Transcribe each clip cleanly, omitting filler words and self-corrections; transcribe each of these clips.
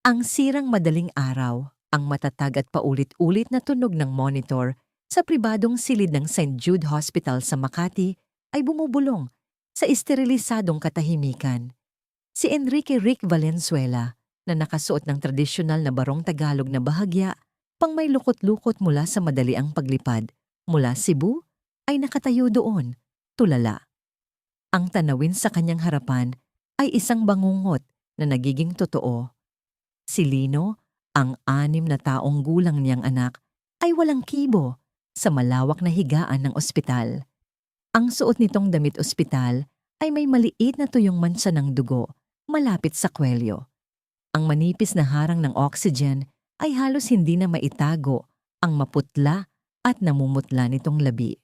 Ang sirang madaling araw, ang matatag at paulit-ulit na tunog ng monitor sa pribadong silid ng St. Jude Hospital sa Makati ay bumubulong sa esterilisadong katahimikan. Si Enrique Rick Valenzuela, na nakasuot ng tradisyonal na barong Tagalog na bahagya, pang may lukot-lukot mula sa madaliang paglipad mula Cebu, ay nakatayo doon, tulala. Ang tanawin sa kanyang harapan ay isang bangungot na nagiging totoo. Si Lino, ang 6 na taong gulang niyang anak, ay walang kibo sa malawak na higaan ng ospital. Ang suot nitong damit ospital ay may maliit na tuyong mansa ng dugo malapit sa kwelyo. Ang manipis na harang ng oxygen ay halos hindi na maitago ang maputla at namumutla nitong labi.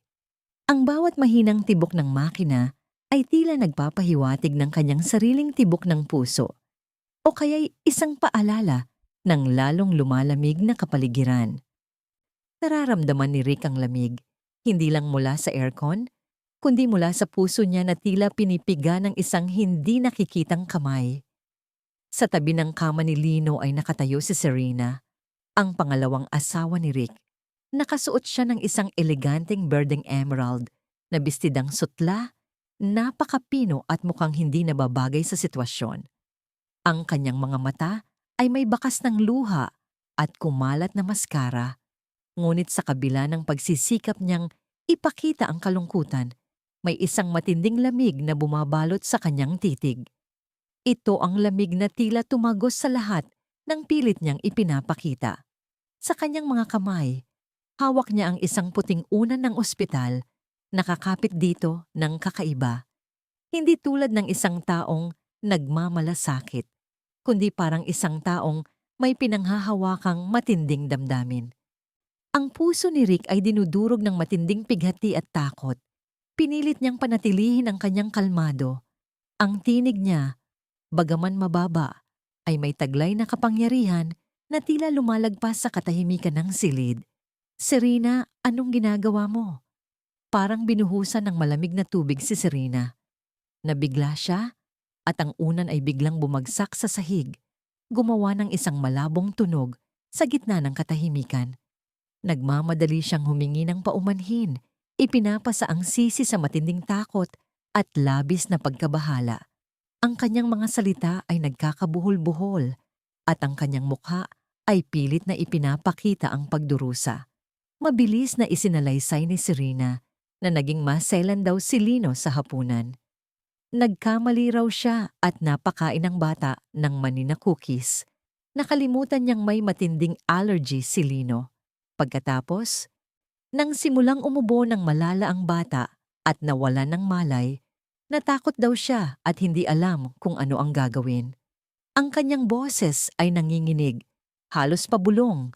Ang bawat mahinang tibok ng makina ay tila nagpapahiwatig ng kanyang sariling tibok ng puso o kaya'y isang paalala ng lalong lumalamig na kapaligiran. Nararamdaman ni Rick ang lamig, hindi lang mula sa aircon, kundi mula sa puso niya na tila pinipiga ng isang hindi nakikitang kamay. Sa tabi ng kama ni Lino ay nakatayo si Serena, ang pangalawang asawa ni Rick. Nakasuot siya ng isang eleganteng berdeng emerald na bestidang sutla, napakapino at mukhang hindi nababagay sa sitwasyon. Ang kanyang mga mata ay may bakas ng luha at kumalat na maskara, ngunit sa kabila ng pagsisikap niyang ipakita ang kalungkutan, may isang matinding lamig na bumabalot sa kanyang titig. Ito ang lamig na tila tumagos sa lahat ng pilit niyang ipinapakita. Sa kanyang mga kamay, hawak niya ang isang puting unan ng ospital, nakakapit dito ng kakaiba. Hindi tulad ng isang taong nagmamalasakit, kundi parang isang taong may pinanghahawakang matinding damdamin. Ang puso ni Rick ay dinudurog ng matinding pighati at takot. Pinilit niyang panatilihin ang kanyang kalmado. Ang tinig niya, bagaman mababa, ay may taglay na kapangyarihan na tila lumalagpas sa katahimikan ng silid. Serena, anong ginagawa mo? Parang binuhusan ng malamig na tubig si Serena. Nabigla siya at ang unan ay biglang bumagsak sa sahig, gumawa ng isang malabong tunog sa gitna ng katahimikan. Nagmamadali siyang humingi ng paumanhin, ipinapasa ang sisi sa matinding takot at labis na pagkabahala. Ang kanyang mga salita ay nagkakabuhol-buhol at ang kanyang mukha ay pilit na ipinapakita ang pagdurusa. Mabilis na isinalaysay ni Serena na naging maselan daw si Lino sa hapunan. Nagkamali raw siya at napakain ng bata ng mani na cookies. Nakalimutan niyang may matinding allergy si Lino. Pagkatapos, nang simulang umubo ng malala ang bata at nawalan ng malay, natakot daw siya at hindi alam kung ano ang gagawin. Ang kanyang boses ay nanginginig, halos pabulong,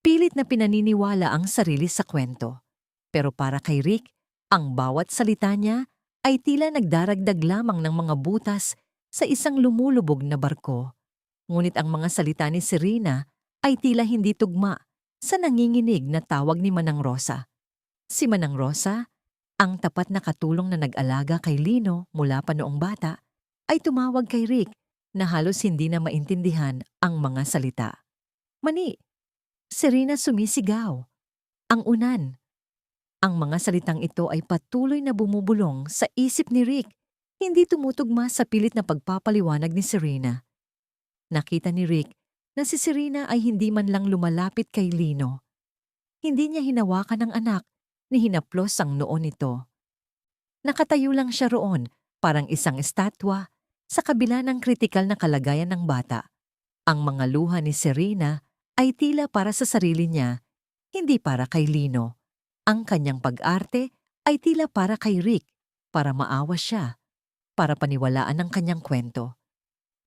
pilit na pinaniniwala ang sarili sa kwento. Pero para kay Rick, ang bawat salita niya ay tila nagdaragdag lamang ng mga butas sa isang lumulubog na barko. Ngunit ang mga salita ni Serena ay tila hindi tugma sa nanginginig na tawag ni Manang Rosa. Si Manang Rosa, ang tapat na katulong na nag-alaga kay Lino mula pa noong bata, ay tumawag kay Rick na halos hindi na maintindihan ang mga salita. Mani, Serena sumisigaw. Ang unan. Ang mga salitang ito ay patuloy na bumubulong sa isip ni Rick, hindi tumutugma sa pilit na pagpapaliwanag ni Serena. Nakita ni Rick na si Serena ay hindi man lang lumalapit kay Lino. Hindi niya hinawakan ang anak ni hinaplos ang noo nito. Nakatayo lang siya roon, parang isang estatwa, sa kabila ng kritikal na kalagayan ng bata. Ang mga luha ni Serena ay tila para sa sarili niya, hindi para kay Lino. Ang kanyang pag-arte ay tila para kay Rick, para maawa siya, para paniwalaan ang kanyang kwento.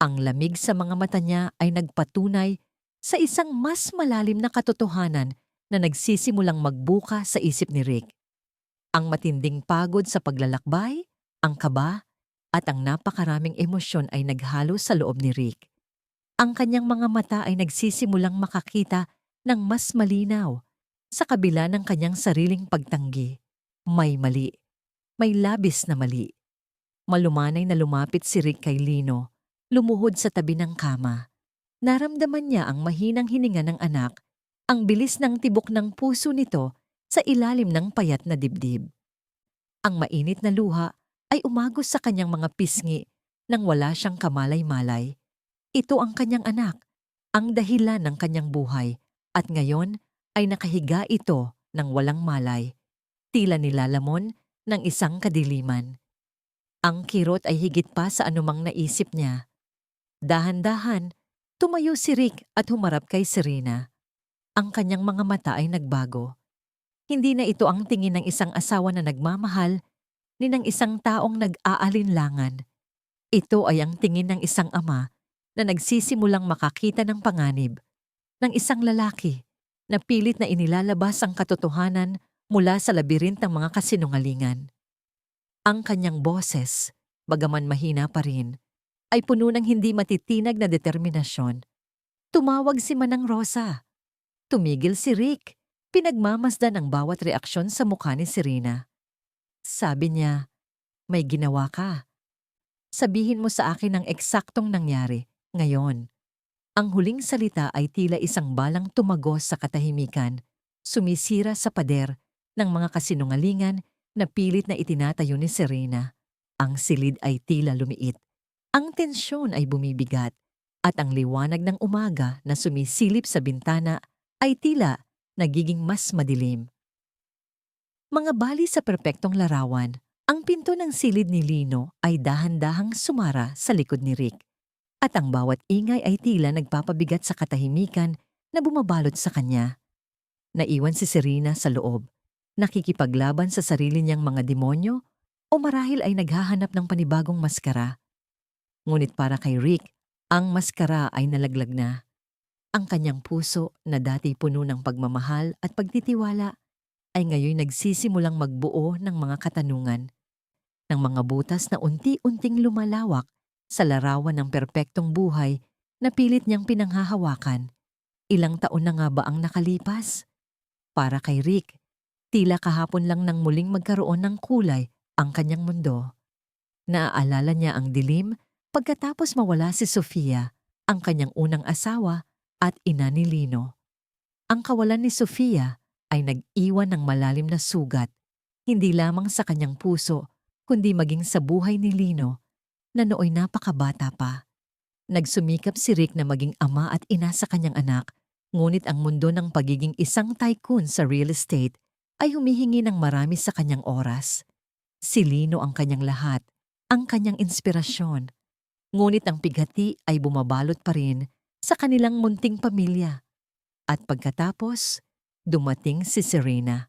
Ang lamig sa mga mata niya ay nagpatunay sa isang mas malalim na katotohanan na nagsisimulang magbuka sa isip ni Rick. Ang matinding pagod sa paglalakbay, ang kaba, at ang napakaraming emosyon ay naghalo sa loob ni Rick. Ang kanyang mga mata ay nagsisimulang makakita ng mas malinaw. Sa kabila ng kanyang sariling pagtanggi, may mali. May labis na mali. Malumanay na lumapit si Rick kay Lino, lumuhod sa tabi ng kama. Naramdaman niya ang mahinang hininga ng anak, ang bilis ng tibok ng puso nito sa ilalim ng payat na dibdib. Ang mainit na luha ay umagos sa kanyang mga pisngi nang wala siyang kamalay-malay. Ito ang kanyang anak, ang dahilan ng kanyang buhay, at ngayon ay nakahiga ito ng walang malay, tila nilalamon ng isang kadiliman. Ang kirot ay higit pa sa anumang naisip niya. Dahan-dahan, tumayo si Rick at humarap kay Serena. Ang kanyang mga mata ay nagbago. Hindi na ito ang tingin ng isang asawa na nagmamahal ni ng isang taong nag-aalinlangan. Ito ay ang tingin ng isang ama na nagsisimulang makakita ng panganib, ng isang lalaki na pilit na inilalabas ang katotohanan mula sa labirint ng mga kasinungalingan. Ang kanyang boses, bagaman mahina pa rin, ay puno ng hindi matitinag na determinasyon. Tumawag si Manang Rosa. Tumigil si Rick. Pinagmamasdan ang bawat reaksyon sa mukha ni Serena. Sabi niya, "May ginawa ka. Sabihin mo sa akin ang eksaktong nangyari, ngayon." Ang huling salita ay tila isang balang tumagos sa katahimikan, sumisira sa pader ng mga kasinungalingan na pilit na itinatayo ni Serena. Ang silid ay tila lumiit. Ang tensyon ay bumibigat, at ang liwanag ng umaga na sumisilip sa bintana ay tila nagiging mas madilim. Mga bali sa perpektong larawan, ang pinto ng silid ni Lino ay dahan-dahang sumara sa likod ni Rick, at ang bawat ingay ay tila nagpapabigat sa katahimikan na bumabalot sa kanya. Naiwan si Serena sa loob, nakikipaglaban sa sarili niyang mga demonyo o marahil ay naghahanap ng panibagong maskara. Ngunit para kay Rick, ang maskara ay nalaglag na. Ang kanyang puso na dati puno ng pagmamahal at pagtitiwala ay ngayon nagsisimulang magbuo ng mga katanungan, ng mga butas na unti-unting lumalawak sa larawan ng perpektong buhay na pilit niyang pinanghahawakan. Ilang taon na nga ba ang nakalipas? Para kay Rick, tila kahapon lang nang muling magkaroon ng kulay ang kanyang mundo. Naaalala niya ang dilim pagkatapos mawala si Sofia, ang kanyang unang asawa at ina ni Lino. Ang kawalan ni Sofia ay nag-iwan ng malalim na sugat, hindi lamang sa kanyang puso, kundi maging sa buhay ni Lino, na nooy napakabata pa. Nagsumikap si Rick na maging ama at ina sa kanyang anak, ngunit ang mundo ng pagiging isang tycoon sa real estate ay humihingi ng marami sa kanyang oras. Si Lino ang kanyang lahat, ang kanyang inspirasyon. Ngunit ang pighati ay bumabalot pa rin sa kanilang munting pamilya. At pagkatapos, dumating si Serena.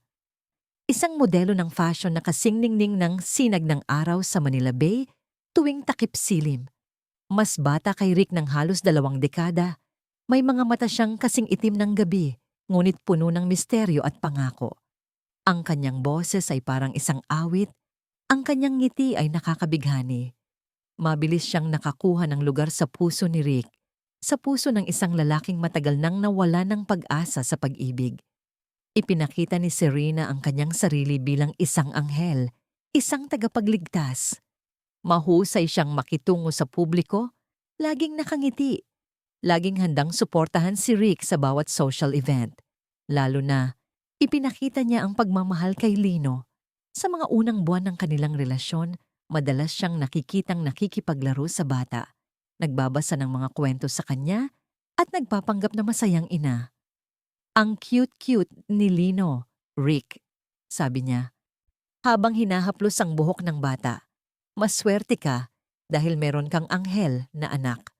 Isang modelo ng fashion na kasing ningning ng sinag ng araw sa Manila Bay tuwing takip silim. Mas bata kay Rick ng halos 2 dekada. May mga mata siyang kasing itim ng gabi, ngunit puno ng misteryo at pangako. Ang kanyang boses ay parang isang awit, ang kanyang ngiti ay nakakabighani. Mabilis siyang nakakuha ng lugar sa puso ni Rick, sa puso ng isang lalaking matagal nang nawala ng pag-asa sa pag-ibig. Ipinakita ni Serena ang kanyang sarili bilang isang anghel, isang tagapagligtas. Mahusay siyang makitungo sa publiko, laging nakangiti, laging handang suportahan si Rick sa bawat social event. Lalo na, ipinakita niya ang pagmamahal kay Lino. Sa mga unang buwan ng kanilang relasyon, madalas siyang nakikitang nakikipaglaro sa bata, nagbabasa ng mga kwento sa kanya, at nagpapanggap na masayang ina. "Ang cute-cute ni Lino, Rick," sabi niya, habang hinahaplos ang buhok ng bata. "Maswerte ka dahil meron kang anghel na anak."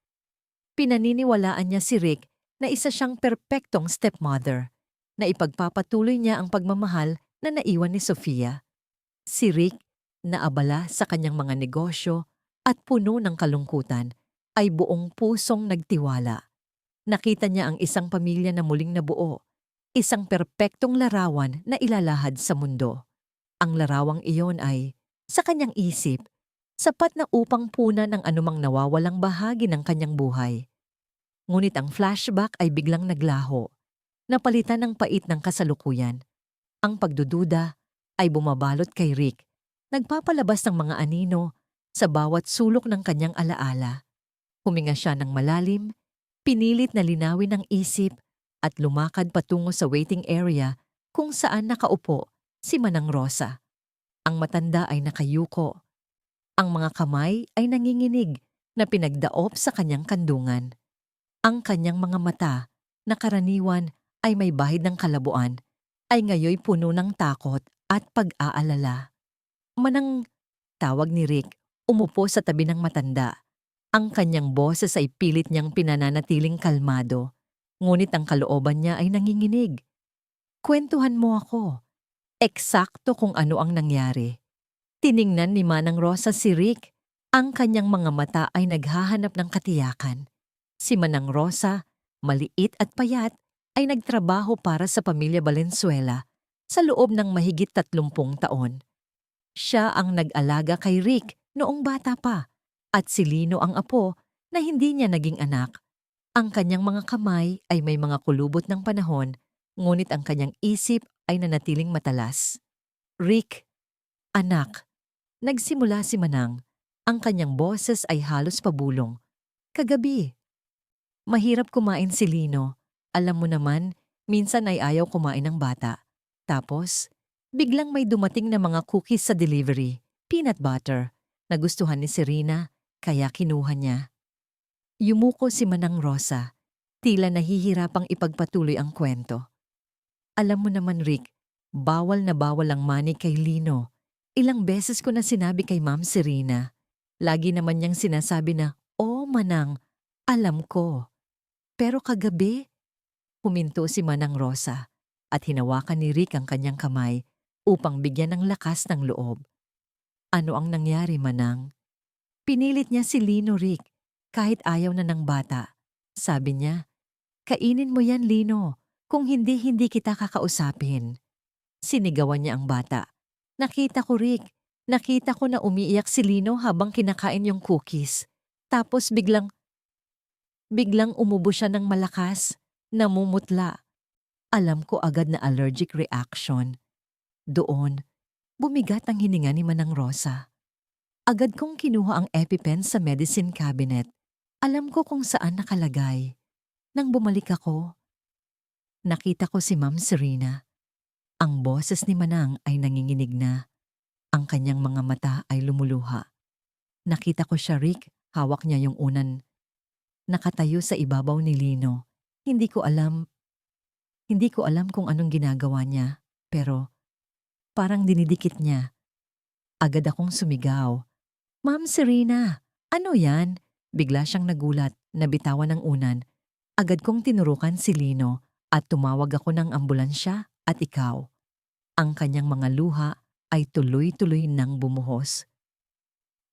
Pinaniniwalaan niya si Rick na isa siyang perpektong stepmother, na ipagpapatuloy niya ang pagmamahal na naiwan ni Sofia. Si Rick, na abala sa kanyang mga negosyo at puno ng kalungkutan, ay buong pusong nagtiwala. Nakita niya ang isang pamilya na muling nabuo, isang perpektong larawan na ilalahad sa mundo. Ang larawang iyon ay, sa kanyang isip, sapat na upang punan ng anumang nawawalang bahagi ng kanyang buhay. Ngunit ang flashback ay biglang naglaho, napalitan ng pait ng kasalukuyan. Ang pagdududa ay bumabalot kay Rick, nagpapalabas ng mga anino sa bawat sulok ng kanyang alaala. Huminga siya ng malalim, Pinilit na linawin ang isip at lumakad patungo sa waiting area kung saan nakaupo si Manang Rosa. Ang matanda ay nakayuko. Ang mga kamay ay nanginginig na pinagdaop sa kanyang kandungan. Ang kanyang mga mata, na karaniwan ay may bahid ng kalabuan, ay ngayoy puno ng takot at pag-aalala. Manang, tawag ni Rick, umupo sa tabi ng matanda. Ang kanyang boses ay pilit niyang pinananatiling kalmado, ngunit ang kalooban niya ay nanginginig. Kwentuhan mo ako. Eksakto kung ano ang nangyari. Tiningnan ni Manang Rosa si Rick. Ang kanyang mga mata ay naghahanap ng katiyakan. Si Manang Rosa, maliit at payat, ay nagtrabaho para sa pamilya Valenzuela sa loob ng mahigit 30 taon. Siya ang nag-alaga kay Rick noong bata pa, at si Lino ang apo na hindi niya naging anak. Ang kanyang mga kamay ay may mga kulubot ng panahon, ngunit ang kanyang isip ay nanatiling matalas. Rick, anak, nagsimula si Manang. Ang kanyang boses ay halos pabulong. Kagabi. Mahirap kumain si Lino. Alam mo naman, minsan ay ayaw kumain ng bata. Tapos, biglang may dumating na mga cookies sa delivery, peanut butter, nagustuhan ni Serena, kaya kinuha niya. Yumuko si Manang Rosa, tila nahihirapang ipagpatuloy ang kwento. Alam mo naman, Rick, bawal na bawal ang money kay Lino. Ilang beses ko na sinabi kay Ma'am Serena. Lagi naman niyang sinasabi na, "Oh, Manang, alam ko." Pero kagabi, huminto si Manang Rosa at hinawakan ni Rick ang kanyang kamay upang bigyan ng lakas ng loob. Ano ang nangyari, Manang? Pinilit niya si Lino, Rick, kahit ayaw na ng bata. Sabi niya, "Kainin mo yan, Lino. Kung hindi kita kakausapin." Sinigawan niya ang bata. Nakita ko, Rick. Nakita ko na umiiyak si Lino habang kinakain yung cookies. Tapos biglang umubo siya ng malakas, namumutla. Alam ko agad na allergic reaction. Doon, bumigat ang hininga ni Manang Rosa. Agad kong kinuha ang EpiPen sa medicine cabinet. Alam ko kung saan nakalagay. Nang bumalik ako, nakita ko si Ma'am Serena. Ang boses ni Manang ay nanginginig na. Ang kanyang mga mata ay lumuluha. Nakita ko siya, Rick, hawak niya yung unan. Nakatayo sa ibabaw ni Lino. Hindi ko alam kung anong ginagawa niya, pero parang dinidikit niya. Agad akong sumigaw. "Ma'am Serena, ano yan?" Bigla siyang nagulat, nabitawan ng unan. Agad kong tinurukan si Lino at tumawag ako ng ambulansya at ikaw. Ang kanyang mga luha ay tuloy-tuloy nang bumuhos.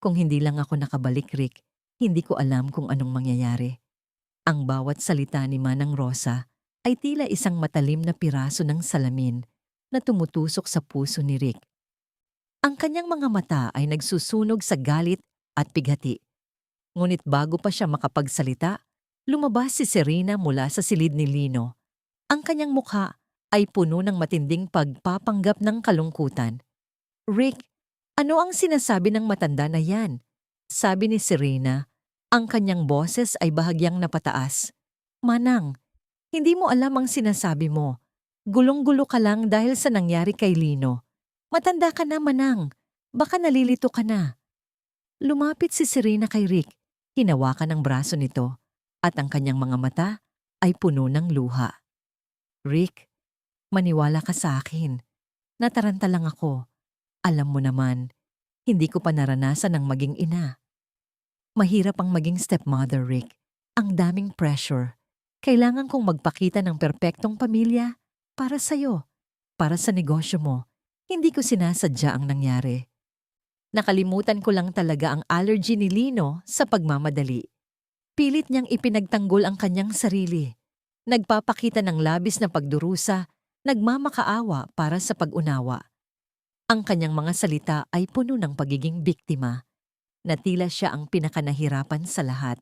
Kung hindi lang ako nakabalik, Rick, hindi ko alam kung anong mangyayari. Ang bawat salita ni Manang Rosa ay tila isang matalim na piraso ng salamin na tumutusok sa puso ni Rick. Ang kanyang mga mata ay nagsusunog sa galit at pighati. Ngunit bago pa siya makapagsalita, lumabas si Serena mula sa silid ni Lino. Ang kanyang mukha ay puno ng matinding pagpapanggap ng kalungkutan. "Rick, ano ang sinasabi ng matanda na yan?" Sabi ni Serena. Ang kanyang boses ay bahagyang napataas. "Manang, hindi mo alam ang sinasabi mo. Gulong-gulo ka lang dahil sa nangyari kay Lino. Matanda ka na, Manang. Baka nalilito ka na." Lumapit si Serena kay Rick. Hinawakan ang braso nito at ang kanyang mga mata ay puno ng luha. "Rick, maniwala ka sa akin. Nataranta lang ako. Alam mo naman, hindi ko pa naranasan ang maging ina. Mahirap ang maging stepmother, Rick. Ang daming pressure. Kailangan kong magpakita ng perpektong pamilya para sa'yo, para sa negosyo mo. Hindi ko sinasadya ang nangyari. Nakalimutan ko lang talaga ang allergy ni Lino sa pagmamadali. Pilit niyang ipinagtanggol ang kanyang sarili. Nagpapakita ng labis na pagdurusa, nagmamakaawa para sa pag-unawa. Ang kanyang mga salita ay puno ng pagiging biktima, na tila siya ang pinakanahirapan sa lahat.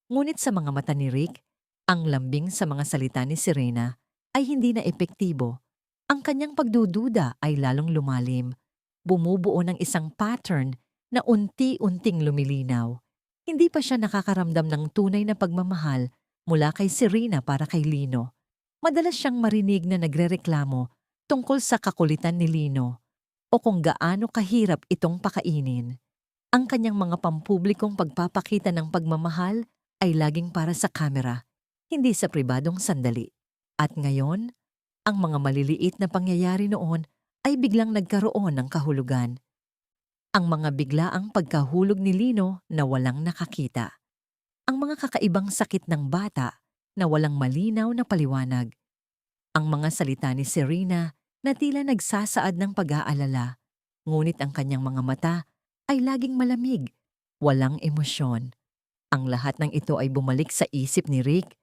Ngunit sa mga mata ni Rick, ang lambing sa mga salita ni Serena ay hindi na epektibo. Ang kanyang pagdududa ay lalong lumalim, bumubuo ng isang pattern na unti-unting lumilinaw. Hindi pa siya nakakaramdam ng tunay na pagmamahal mula kay Serena para kay Lino. Madalas siyang marinig na nagrereklamo tungkol sa kakulitan ni Lino o kung gaano kahirap itong pakainin. Ang kanyang mga pampublikong pagpapakita ng pagmamahal ay laging para sa kamera, hindi sa pribadong sandali. At ngayon, ang mga maliliit na pangyayari noon ay biglang nagkaroon ng kahulugan. Ang mga biglaang pagkahulog ni Lino na walang nakakita. Ang mga kakaibang sakit ng bata na walang malinaw na paliwanag. Ang mga salita ni Serena na tila nagsasaad ng pag-aalala, ngunit ang kanyang mga mata ay laging malamig, walang emosyon. Ang lahat ng ito ay bumalik sa isip ni Rick,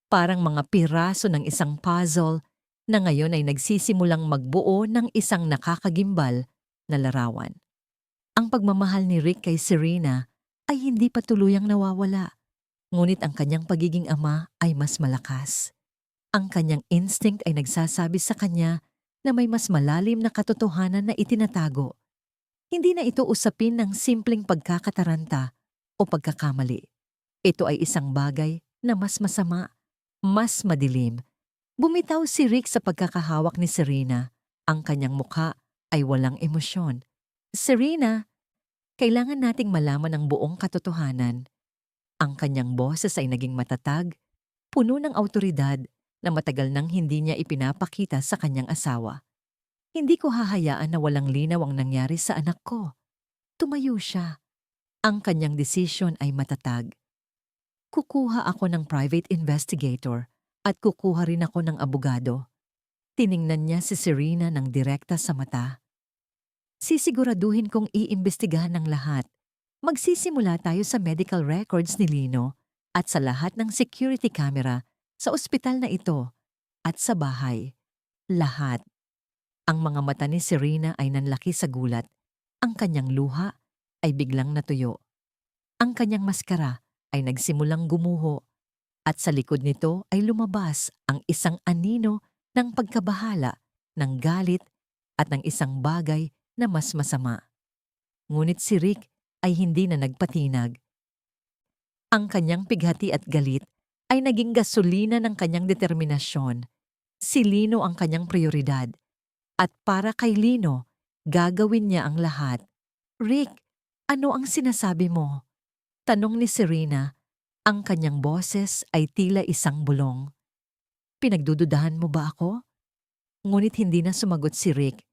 parang mga piraso ng isang puzzle na ngayon ay nagsisimulang magbuo ng isang nakakagimbal na larawan. Ang pagmamahal ni Rick kay Serena ay hindi pa tuluyang nawawala, ngunit ang kanyang pagiging ama ay mas malakas. Ang kanyang instinct ay nagsasabi sa kanya na may mas malalim na katotohanan na itinatago. Hindi na ito usapin ng simpleng pagkakataranta o pagkakamali. Ito ay isang bagay na mas masama, mas madilim. Bumitaw si Rick sa pagkakahawak ni Serena. Ang kanyang mukha ay walang emosyon. Serena, kailangan nating malaman ang buong katotohanan. Ang kanyang boses ay naging matatag, puno ng awtoridad na matagal nang hindi niya ipinapakita sa kanyang asawa. Hindi ko hahayaan na walang linaw ang nangyari sa anak ko. Tumayo siya. Ang kanyang desisyon ay matatag. Kukuha ako ng private investigator at kukuha rin ako ng abogado. Tiningnan niya si Serena ng direkta sa mata. Sisiguraduhin kong iimbestigahan ng lahat. Magsisimula tayo sa medical records ni Lino at sa lahat ng security camera sa ospital na ito at sa bahay. Lahat. Ang mga mata ni Serena ay nanlaki sa gulat. Ang kanyang luha ay biglang natuyo. Ang kanyang maskara ay nagsimulang gumuho at sa likod nito ay lumabas ang isang anino ng pagkabahala, ng galit at ng isang bagay na mas masama. Ngunit si Rick ay hindi na nagpatinag. Ang kanyang pighati at galit ay naging gasolina ng kanyang determinasyon. Si Lino ang kanyang prioridad. At para kay Lino, gagawin niya ang lahat. Rick, ano ang sinasabi mo? Tanong ni Serena. Ang kanyang boses ay tila isang bulong. Pinagdududahan mo ba ako? Ngunit hindi na sumagot si Rick.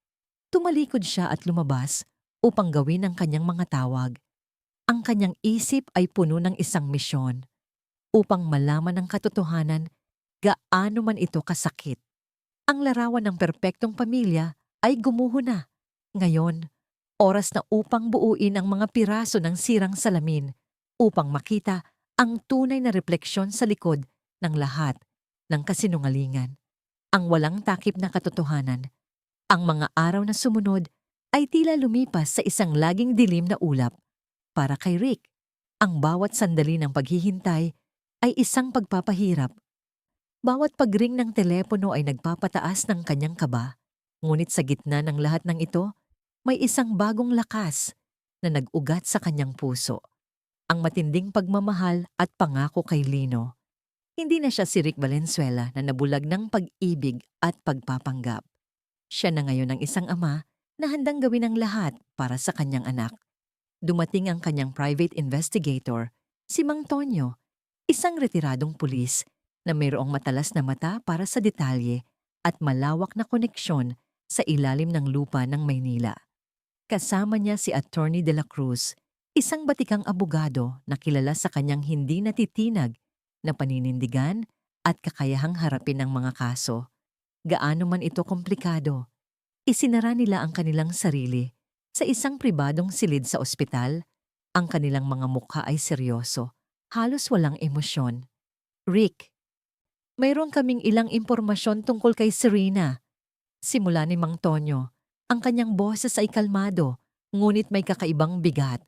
Tumalikod siya at lumabas upang gawin ang kanyang mga tawag. Ang kanyang isip ay puno ng isang misyon. Upang malaman ang katotohanan, gaano man ito kasakit. Ang larawan ng perpektong pamilya ay gumuho na. Ngayon, oras na upang buuin ang mga piraso ng sirang salamin upang makita ang tunay na refleksyon sa likod ng lahat ng kasinungalingan. Ang walang takip na katotohanan. Ang mga araw na sumunod ay tila lumipas sa isang laging dilim na ulap. Para kay Rick, ang bawat sandali ng paghihintay ay isang pagpapahirap. Bawat pagring ng telepono ay nagpapataas ng kanyang kaba, ngunit sa gitna ng lahat ng ito, may isang bagong lakas na nag-ugat sa kanyang puso. Ang matinding pagmamahal at pangako kay Lino. Hindi na siya si Rick Valenzuela na nabulag ng pag-ibig at pagpapanggap. Siya na ngayon ang isang ama na handang gawin ang lahat para sa kanyang anak. Dumating ang kanyang private investigator, si Mang Tonyo, isang retiradong pulis na mayroong matalas na mata para sa detalye at malawak na koneksyon sa ilalim ng lupa ng Maynila. Kasama niya si Attorney De La Cruz, isang batikang abogado na kilala sa kanyang hindi natitinag na paninindigan at kakayahang harapin ang mga kaso. Gaano man ito komplikado, isinara nila ang kanilang sarili sa isang pribadong silid sa ospital. Ang kanilang mga mukha ay seryoso, halos walang emosyon. Rick, mayroon kaming ilang impormasyon tungkol kay Serena. Simula ni Mang Tonyo, ang kanyang boses ay kalmado, ngunit may kakaibang bigat.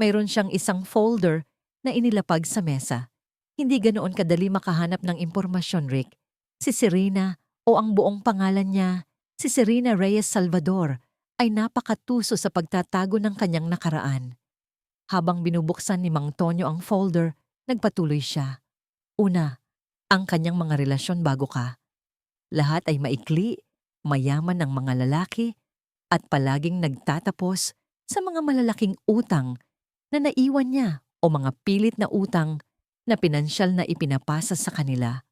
Mayroon siyang isang folder na inilapag sa mesa. Hindi ganoon kadali makahanap ng impormasyon, Rick. Si Serena, o ang buong pangalan niya, si Serena Reyes Salvador, ay napakatuso sa pagtatago ng kanyang nakaraan. Habang binubuksan ni Mang Tonyo ang folder, nagpatuloy siya. Una, ang kanyang mga relasyon bago ka. Lahat ay maikli, mayaman ng mga lalaki, at palaging nagtatapos sa mga malalaking utang na naiwan niya o mga pilit na utang na pinansyal na ipinapasa sa kanila.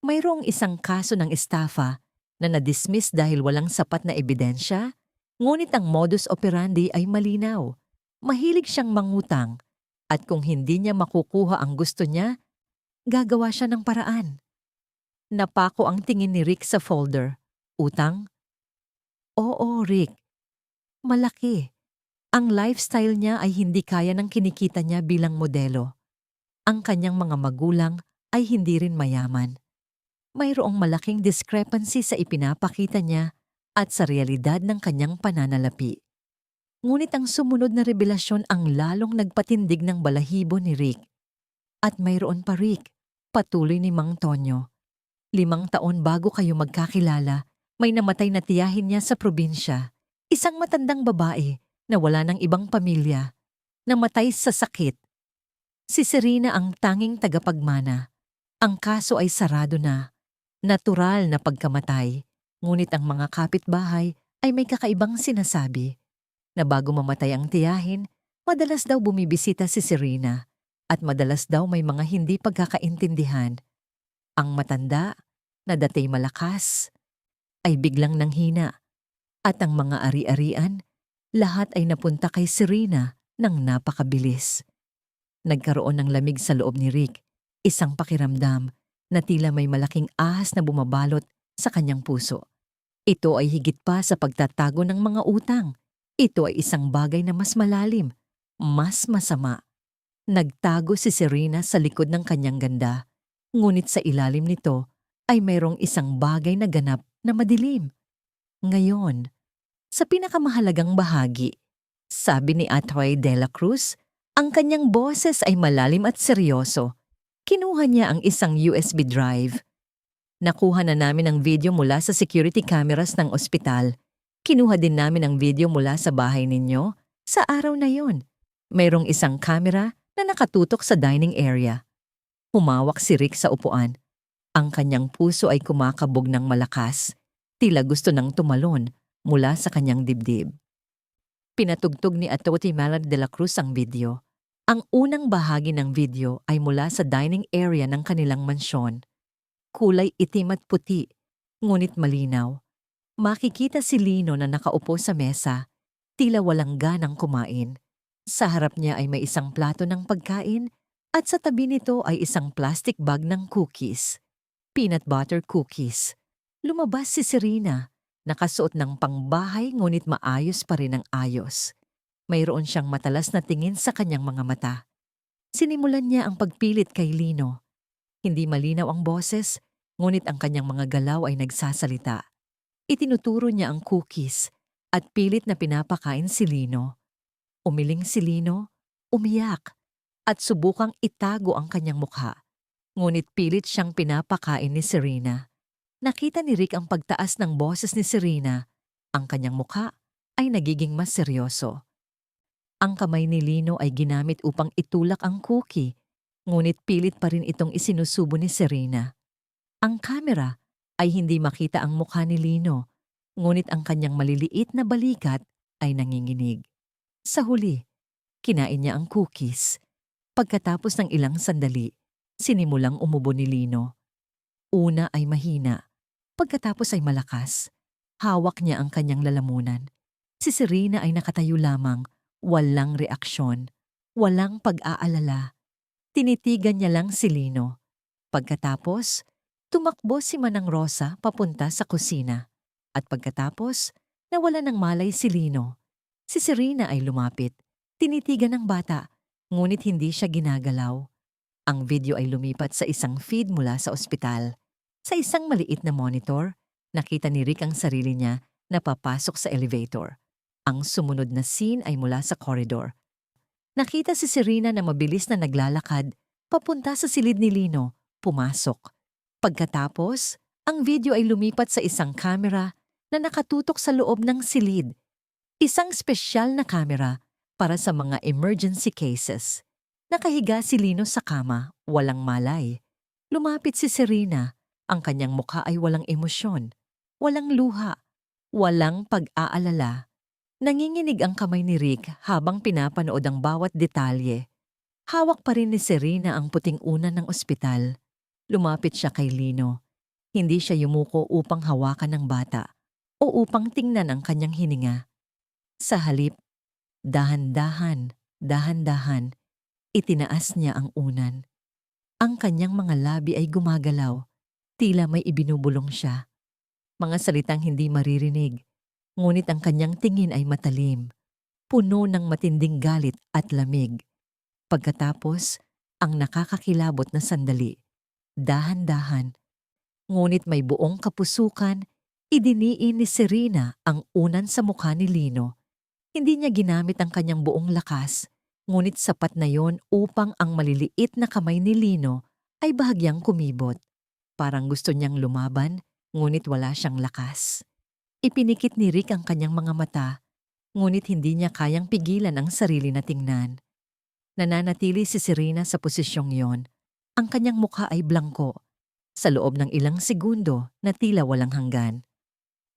Mayroong isang kaso ng estafa na na-dismiss dahil walang sapat na ebidensya, ngunit ang modus operandi ay malinaw. Mahilig siyang mangutang at kung hindi niya makukuha ang gusto niya, gagawa siya ng paraan. Napako ang tingin ni Rick sa folder. Utang? Oo, Rick. Malaki. Ang lifestyle niya ay hindi kaya ng kinikita niya bilang modelo. Ang kanyang mga magulang ay hindi rin mayaman. Mayroong malaking discrepancy sa ipinapakita niya at sa realidad ng kanyang pananalapi. Ngunit ang sumunod na revelasyon ang lalong nagpatindig ng balahibo ni Rick. At mayroon pa, Rick, patuloy ni Mang Tonyo. 5 taon bago kayo magkakilala, may namatay na tiyahin niya sa probinsya. Isang matandang babae na wala ng ibang pamilya, namatay sa sakit. Si Serena ang tanging tagapagmana. Ang kaso ay sarado na. Natural na pagkamatay, ngunit ang mga kapitbahay ay may kakaibang sinasabi na bago mamatay ang tiyahin, madalas daw bumibisita si Serena at madalas daw may mga hindi pagkakaintindihan. Ang matanda, na datay malakas, ay biglang nanghina at ang mga ari-arian, lahat ay napunta kay Serena ng napakabilis. Nagkaroon ng lamig sa loob ni Rick, isang pakiramdam na tila may malaking ahas na bumabalot sa kanyang puso. Ito ay higit pa sa pagtatago ng mga utang. Ito ay isang bagay na mas malalim, mas masama. Nagtago si Serena sa likod ng kanyang ganda, ngunit sa ilalim nito ay mayroong isang bagay na ganap na madilim. Ngayon, sa pinakamahalagang bahagi, sabi ni Atoy de la Cruz, ang kanyang boses ay malalim at seryoso. Kinuha niya ang isang USB drive. Nakuha na namin ang video mula sa security cameras ng ospital. Kinuha din namin ang video mula sa bahay ninyo. Sa araw na yon, mayroong isang camera na nakatutok sa dining area. Humawak si Rick sa upuan. Ang kanyang puso ay kumakabog ng malakas. Tila gusto nang tumalon mula sa kanyang dibdib. Pinatugtog ni Atoti Malad de la Cruz ang video. Ang unang bahagi ng video ay mula sa dining area ng kanilang mansyon. Kulay itim at puti, ngunit malinaw. Makikita si Lino na nakaupo sa mesa, tila walang ganang kumain. Sa harap niya ay may isang plato ng pagkain at sa tabi nito ay isang plastic bag ng cookies. Peanut butter cookies. Lumabas si Serena, nakasuot ng pangbahay ngunit maayos pa rin ang ayos. Mayroon siyang matalas na tingin sa kanyang mga mata. Sinimulan niya ang pagpilit kay Lino. Hindi malinaw ang boses, ngunit ang kanyang mga galaw ay nagsasalita. Itinuturo niya ang cookies at pilit na pinapakain si Lino. Umiling si Lino, umiyak, at subukang itago ang kanyang mukha. Ngunit pilit siyang pinapakain ni Serena. Nakita ni Rick ang pagtaas ng boses ni Serena. Ang kanyang mukha ay nagiging mas seryoso. Ang kamay ni Lino ay ginamit upang itulak ang cookie, ngunit pilit pa rin itong isinusubo ni Serena. Ang kamera ay hindi makita ang mukha ni Lino, ngunit ang kanyang maliliit na balikat ay nanginginig. Sa huli, kinain niya ang cookies. Pagkatapos ng ilang sandali, sinimulang umubo ni Lino. Una ay mahina, pagkatapos ay malakas. Hawak niya ang kanyang lalamunan. Si Serena ay nakatayo lamang, walang reaksyon, walang pag-aalala. Tinitigan niya lang si Lino. Pagkatapos, tumakbo si Manang Rosa papunta sa kusina. At pagkatapos, nawala ng malay si Lino. Si Serena ay lumapit. Tinitigan ng bata, ngunit hindi siya ginagalaw. Ang video ay lumipat sa isang feed mula sa ospital. Sa isang maliit na monitor, nakita ni Rick ang sarili niya na papasok sa elevator. Ang sumunod na scene ay mula sa corridor. Nakita si Serena na mabilis na naglalakad papunta sa silid ni Lino, pumasok. Pagkatapos, ang video ay lumipat sa isang kamera na nakatutok sa loob ng silid. Isang espesyal na kamera para sa mga emergency cases. Nakahiga si Lino sa kama, walang malay. Lumapit si Serena. Ang kanyang mukha ay walang emosyon, walang luha, walang pag-aalala. Nanginginig ang kamay ni Rick habang pinapanood ang bawat detalye. Hawak pa rin ni Serena ang puting unan ng ospital. Lumapit siya kay Lino. Hindi siya yumuko upang hawakan ng bata o upang tingnan ang kanyang hininga. Sa halip, dahan-dahan, dahan-dahan, itinaas niya ang unan. Ang kanyang mga labi ay gumagalaw, tila may ibinubulong siya. Mga salitang hindi maririnig, ngunit ang kanyang tingin ay matalim, puno ng matinding galit at lamig. Pagkatapos, ang nakakakilabot na sandali, dahan-dahan, ngunit may buong kapusukan, idiniin ni Serena ang unan sa mukha ni Lino. Hindi niya ginamit ang kanyang buong lakas, ngunit sapat na yon upang ang maliliit na kamay ni Lino ay bahagyang kumibot. Parang gusto niyang lumaban, ngunit wala siyang lakas. Ipinikit ni Rick ang kanyang mga mata, ngunit hindi niya kayang pigilan ang sarili na tingnan. Nananatili si Serena sa posisyong yon. Ang kanyang mukha ay blangko, sa loob ng ilang segundo na tila walang hanggan.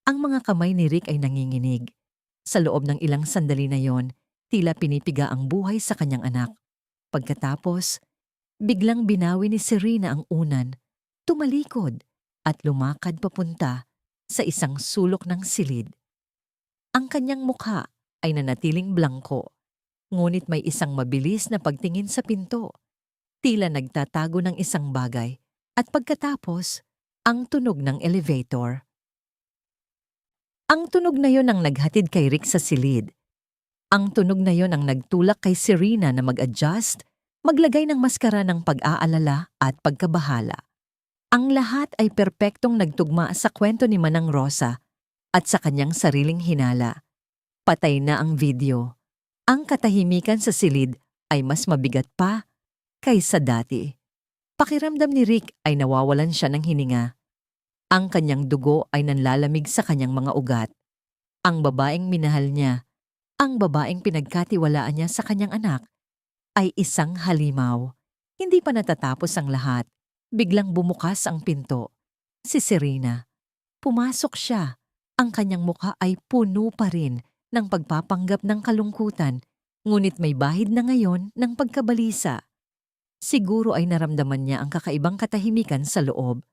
Ang mga kamay ni Rick ay nanginginig. Sa loob ng ilang sandali na yon, tila pinipiga ang buhay sa kanyang anak. Pagkatapos, biglang binawi ni Serena ang unan, tumalikod at lumakad papunta sa isang sulok ng silid. Ang kanyang mukha ay nanatiling blangko, ngunit may isang mabilis na pagtingin sa pinto. Tila nagtatago ng isang bagay at pagkatapos, ang tunog ng elevator. Ang tunog na yon ang naghatid kay Rick sa silid. Ang tunog na yon ang nagtulak kay Serena na mag-adjust, maglagay ng maskara ng pag-aalala at pagkabahala. Ang lahat ay perpektong nagtugma sa kwento ni Manang Rosa at sa kanyang sariling hinala. Patay na ang video. Ang katahimikan sa silid ay mas mabigat pa kaysa dati. Pakiramdam ni Rick ay nawawalan siya ng hininga. Ang kanyang dugo ay nanlalamig sa kanyang mga ugat. Ang babaeng minahal niya, ang babaeng pinagkatiwalaan niya sa kanyang anak, ay isang halimaw. Hindi pa natatapos ang lahat. Biglang bumukas ang pinto. Si Serena. Pumasok siya. Ang kanyang mukha ay puno pa rin ng pagpapanggap ng kalungkutan, ngunit may bahid na ngayon ng pagkabalisa. Siguro ay naramdaman niya ang kakaibang katahimikan sa loob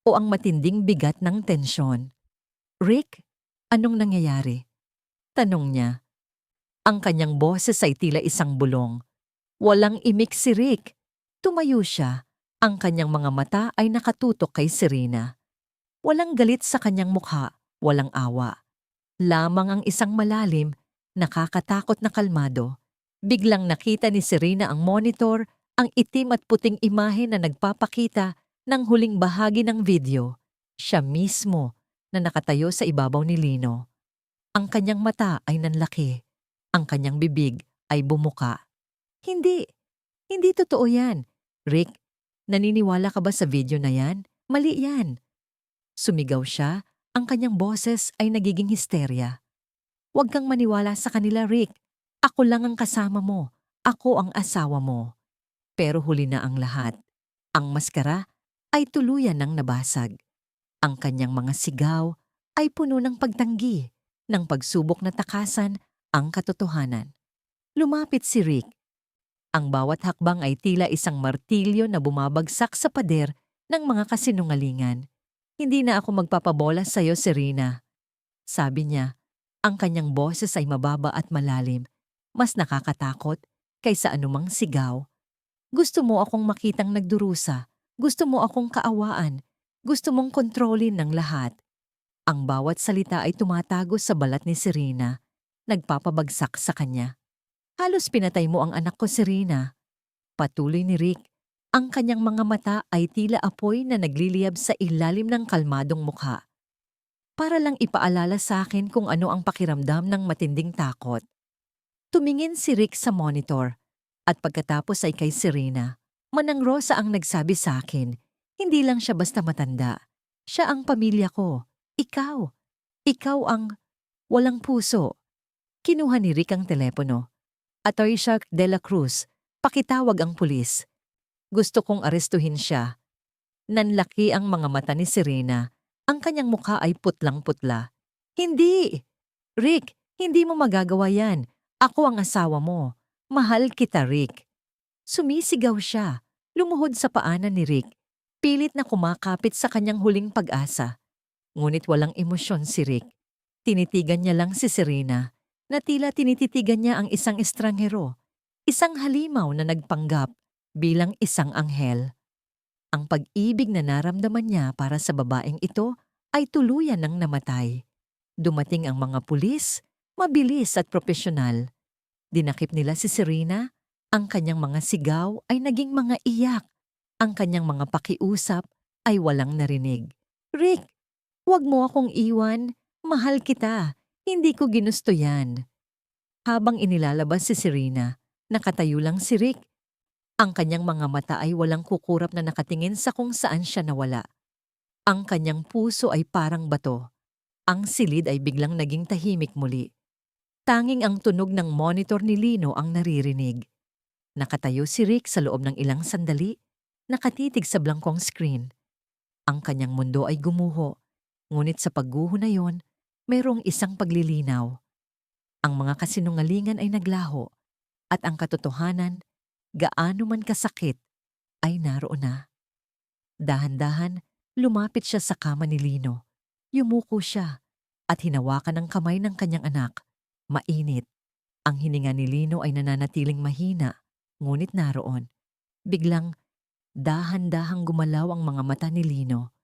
o ang matinding bigat ng tensyon. Rick, anong nangyayari? Tanong niya. Ang kanyang boses ay tila isang bulong. Walang imik si Rick. Tumayo siya. Ang kanyang mga mata ay nakatutok kay Serena. Walang galit sa kanyang mukha, walang awa. Lamang ang isang malalim, nakakatakot na kalmado. Biglang nakita ni Serena ang monitor, ang itim at puting imahe na nagpapakita ng huling bahagi ng video. Siya mismo na nakatayo sa ibabaw ni Lino. Ang kanyang mata ay nanlaki. Ang kanyang bibig ay bumuka. Hindi totoo yan. Rick, naniniwala ka ba sa video na yan? Mali yan. Sumigaw siya, ang kanyang boses ay nagiging histerya. Huwag kang maniwala sa kanila, Rick. Ako lang ang kasama mo. Ako ang asawa mo. Pero huli na ang lahat. Ang maskara ay tuluyan ng nabasag. Ang kanyang mga sigaw ay puno ng pagtanggi, ng pagsubok na takasan ang katotohanan. Lumapit si Rick. Ang bawat hakbang ay tila isang martilyo na bumabagsak sa pader ng mga kasinungalingan. Hindi na ako magpapabola sa iyo, Serena. Sabi niya, ang kanyang boses ay mababa at malalim, mas nakakatakot kaysa anumang sigaw. Gusto mo akong makitang nagdurusa, gusto mo akong kaawaan, gusto mong kontrolin ng lahat. Ang bawat salita ay tumatago sa balat ni Serena, nagpapabagsak sa kanya. Halos pinatay mo ang anak ko, Serena. Patuloy ni Rick. Ang kanyang mga mata ay tila apoy na nagliliyab sa ilalim ng kalmadong mukha. Para lang ipaalala sa akin kung ano ang pakiramdam ng matinding takot. Tumingin si Rick sa monitor at pagkatapos ay kay Serena. Manang Rosa ang nagsabi sa akin, hindi lang siya basta matanda. Siya ang pamilya ko. Ikaw. Ikaw ang walang puso. Kinuha ni Rick ang telepono. Atty. Shark de la Cruz, pakitawag ang pulis. Gusto kong arestuhin siya. Nanlaki ang mga mata ni Serena. Ang kanyang mukha ay putlang-putla. Hindi! Rick, hindi mo magagawa yan. Ako ang asawa mo. Mahal kita, Rick. Sumisigaw siya. Lumuhod sa paanan ni Rick. Pilit na kumakapit sa kanyang huling pag-asa. Ngunit walang emosyon si Rick. Tinitigan niya lang si Serena na tila tinititigan niya ang isang estranghero, isang halimaw na nagpanggap bilang isang anghel. Ang pag-ibig na naramdaman niya para sa babaeng ito ay tuluyan ng namatay. Dumating ang mga pulis, mabilis at propesyonal. Dinakip nila si Serena, ang kanyang mga sigaw ay naging mga iyak, ang kanyang mga pakiusap ay walang narinig. Rick, huwag mo akong iwan, mahal kita, hindi ko ginusto yan. Habang inilalabas si Serena, nakatayo lang si Rick. Ang kanyang mga mata ay walang kukurap na nakatingin sa kung saan siya nawala. Ang kanyang puso ay parang bato. Ang silid ay biglang naging tahimik muli. Tanging ang tunog ng monitor ni Lino ang naririnig. Nakatayo si Rick sa loob ng ilang sandali, nakatitig sa blangkong screen. Ang kanyang mundo ay gumuho, ngunit sa pagguho na yon, mayroong isang paglilinaw. Ang mga kasinungalingan ay naglaho, at ang katotohanan, gaano man kasakit, ay naroon na. Dahan-dahan, lumapit siya sa kama ni Lino. Yumuko siya at hinawakan ang kamay ng kanyang anak. Mainit. Ang hininga ni Lino ay nananatiling mahina, ngunit naroon. Biglang, dahan-dahang gumalaw ang mga mata ni Lino.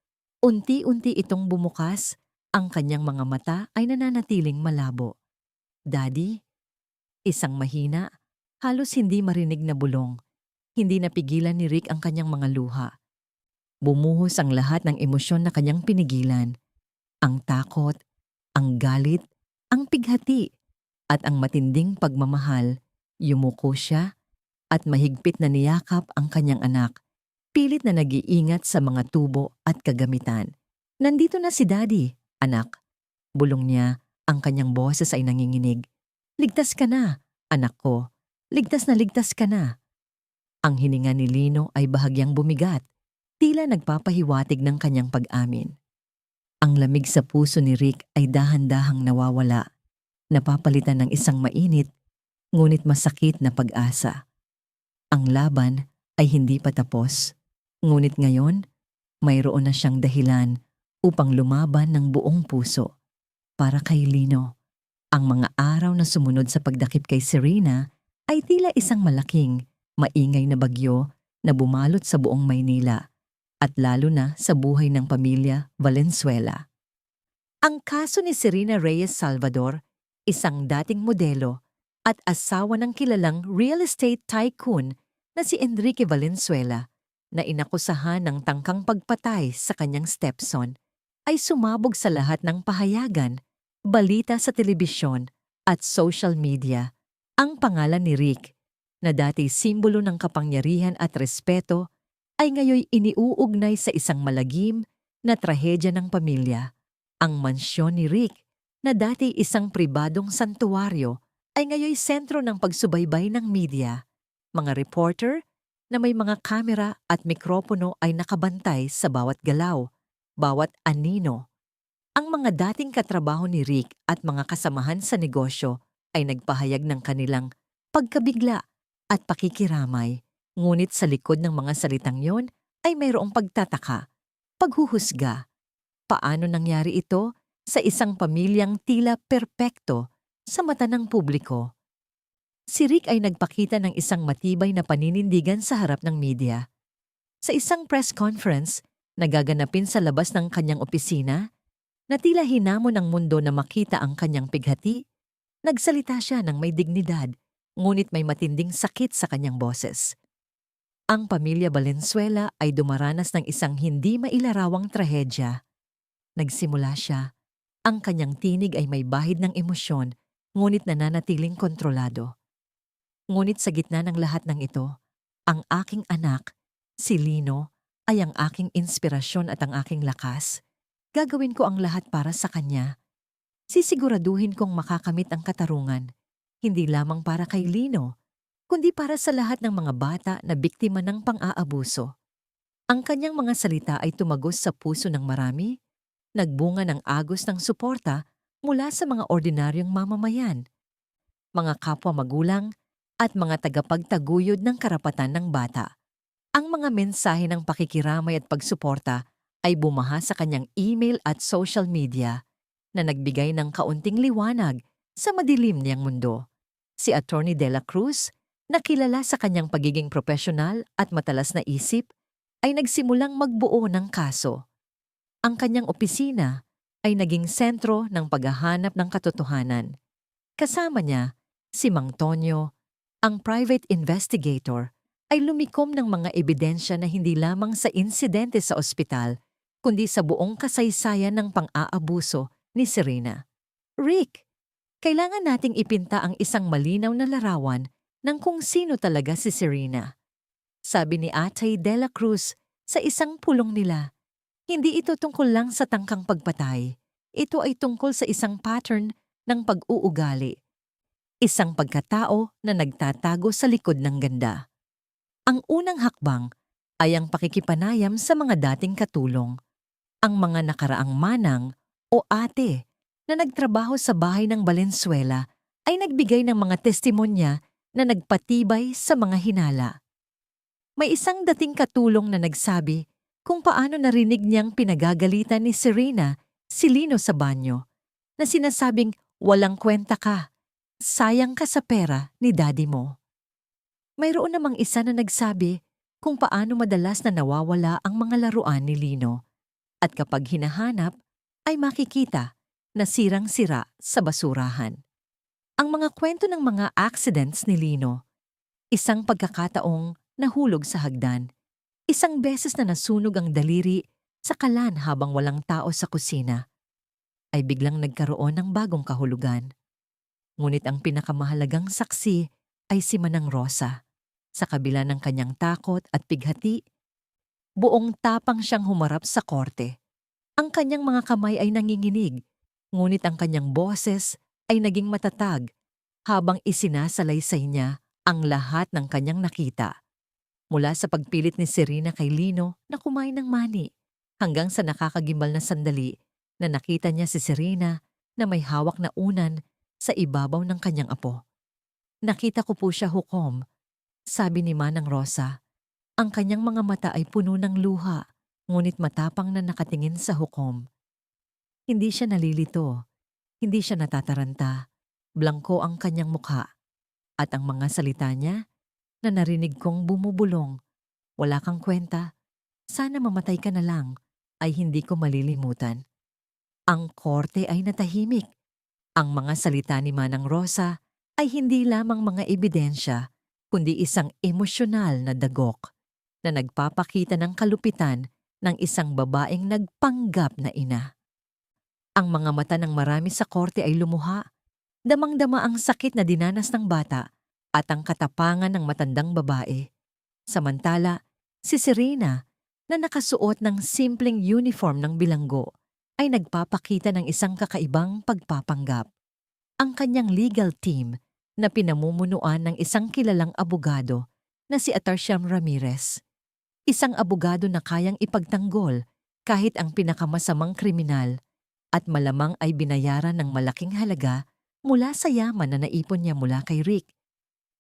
Unti-unti itong bumukas, ang kanyang mga mata ay nananatiling malabo. Daddy? Isang mahina, halos hindi marinig na bulong. Hindi napigilan ni Rick ang kanyang mga luha. Bumuhos ang lahat ng emosyon na kanyang pinigilan. Ang takot, ang galit, ang pighati, at ang matinding pagmamahal. Yumuko siya at mahigpit na niyakap ang kanyang anak. Pilit na nag-iingat sa mga tubo at kagamitan. Nandito na si Daddy, anak. Bulong niya, ang kanyang boses ay nanginginig. Ligtas ka na, anak ko. Ligtas ka na. Ang hininga ni Lino ay bahagyang bumigat, tila nagpapahiwatig ng kanyang pag-amin. Ang lamig sa puso ni Rick ay dahan-dahang nawawala, napapalitan ng isang mainit, ngunit masakit na pag-asa. Ang laban ay hindi pa tapos, ngunit ngayon, mayroon na siyang dahilan upang lumaban ng buong puso. Para kay Lino, ang mga araw na sumunod sa pagdakip kay Serena ay tila isang malaking, maingay na bagyo na bumalot sa buong Maynila at lalo na sa buhay ng pamilya Valenzuela. Ang kaso ni Serena Reyes Salvador, isang dating modelo at asawa ng kilalang real estate tycoon na si Enrique Valenzuela na inakusahan ng tangkang pagpatay sa kanyang stepson, ay sumabog sa lahat ng pahayagan, balita sa telebisyon at social media. Ang pangalan ni Rick, na dati simbolo ng kapangyarihan at respeto, ay ngayoy iniuugnay sa isang malagim na trahedya ng pamilya. Ang mansyon ni Rick, na dati isang pribadong santuwaryo, ay ngayoy sentro ng pagsubaybay ng media. Mga reporter na may mga kamera at mikropono ay nakabantay sa bawat galaw, bawat anino. Ang mga dating katrabaho ni Rick at mga kasamahan sa negosyo ay nagpahayag ng kanilang pagkabigla at pakikiramay. Ngunit sa likod ng mga salitang yon ay mayroong pagtataka, paghuhusga. Paano nangyari ito sa isang pamilyang tila perpekto sa mata ng publiko? Si Rick ay nagpakita ng isang matibay na paninindigan sa harap ng media. Sa isang press conference na gaganapin sa labas ng kanyang opisina, na tila hinamon ng mundo na makita ang kanyang pighati, nagsalita siya ng may dignidad, ngunit may matinding sakit sa kanyang boses. Ang pamilya Valenzuela ay dumaranas ng isang hindi mailarawang trahedya. Nagsimula siya. Ang kanyang tinig ay may bahid ng emosyon, ngunit nananatiling kontrolado. Ngunit sa gitna ng lahat ng ito, ang aking anak, si Lino, ay ang aking inspirasyon at ang aking lakas. Gagawin ko ang lahat para sa kanya. Sisiguraduhin kong makakamit ang katarungan, hindi lamang para kay Lino, kundi para sa lahat ng mga bata na biktima ng pang-aabuso. Ang kanyang mga salita ay tumagos sa puso ng marami, nagbunga ng agos ng suporta mula sa mga ordinaryong mamamayan, mga kapwa magulang, at mga tagapagtaguyod ng karapatan ng bata. Ang mga mensahe ng pakikiramay at pagsuporta ay bumaha sa kanyang email at social media na nagbigay ng kaunting liwanag sa madilim niyang mundo. Si Attorney De La Cruz, na kilala sa kanyang pagiging profesional at matalas na isip, ay nagsimulang magbuo ng kaso. Ang kanyang opisina ay naging sentro ng paghahanap ng katotohanan. Kasama niya, si Mang Tonyo, ang private investigator, ay lumikom ng mga ebidensya na hindi lamang sa insidente sa ospital, kundi sa buong kasaysayan ng pang-aabuso ni Serena. Rick, kailangan nating ipinta ang isang malinaw na larawan ng kung sino talaga si Serena. Sabi ni Atay De La Cruz sa isang pulong nila, hindi ito tungkol lang sa tangkang pagpatay. Ito ay tungkol sa isang pattern ng pag-uugali. Isang pagkatao na nagtatago sa likod ng ganda. Ang unang hakbang ay ang pakikipanayam sa mga dating katulong, ang mga nakaraang manang o ate na nagtrabaho sa bahay ng Valenzuela ay nagbigay ng mga testimonya na nagpatibay sa mga hinala. May isang dating katulong na nagsabi kung paano narinig niyang pinagagalitan ni Serena si Lino sa banyo, na sinasabing walang kwenta ka, sayang ka sa pera ni daddy mo. Mayroon namang isa na nagsabi kung paano madalas na nawawala ang mga laruan ni Lino at kapag hinahanap ay makikita na sirang-sira sa basurahan. Ang mga kwento ng mga accidents ni Lino, isang pagkakataong nahulog sa hagdan, isang beses na nasunog ang daliri sa kalan habang walang tao sa kusina, ay biglang nagkaroon ng bagong kahulugan. Ngunit ang pinakamahalagang saksi ay si Manang Rosa. Sa kabila ng kanyang takot at pighati, buong tapang siyang humarap sa korte. Ang kanyang mga kamay ay nanginginig, ngunit ang kanyang boses ay naging matatag habang isinasalaysay niya ang lahat ng kanyang nakita. Mula sa pagpilit ni Serena kay Lino na kumain ng mani, hanggang sa nakakagimbal na sandali na nakita niya si Serena na may hawak na unan sa ibabaw ng kanyang apo. Nakita ko po siya, hukom, sabi ni Manang Rosa. Ang kanyang mga mata ay puno ng luha, ngunit matapang na nakatingin sa hukom. Hindi siya nalilito, hindi siya natataranta, blangko ang kanyang mukha. At ang mga salita niya na narinig kong bumubulong, wala kang kwenta, sana mamatay ka na lang, ay hindi ko malilimutan. Ang korte ay natahimik. Ang mga salita ni Manang Rosa ay hindi lamang mga ebidensya, kundi isang emosyonal na dagok na nagpapakita ng kalupitan ng isang babaeng nagpanggap na ina. Ang mga mata ng marami sa korte ay lumuha. Damang-dama ang sakit na dinanas ng bata at ang katapangan ng matandang babae. Samantala, si Serena, na nakasuot ng simpleng uniform ng bilanggo, ay nagpapakita ng isang kakaibang pagpapanggap. Ang kanyang legal team na pinamumunuan ng isang kilalang abogado na si Atarciam Ramirez. Isang abogado na kayang ipagtanggol kahit ang pinakamasamang kriminal at malamang ay binayaran ng malaking halaga mula sa yaman na naipon niya mula kay Rick,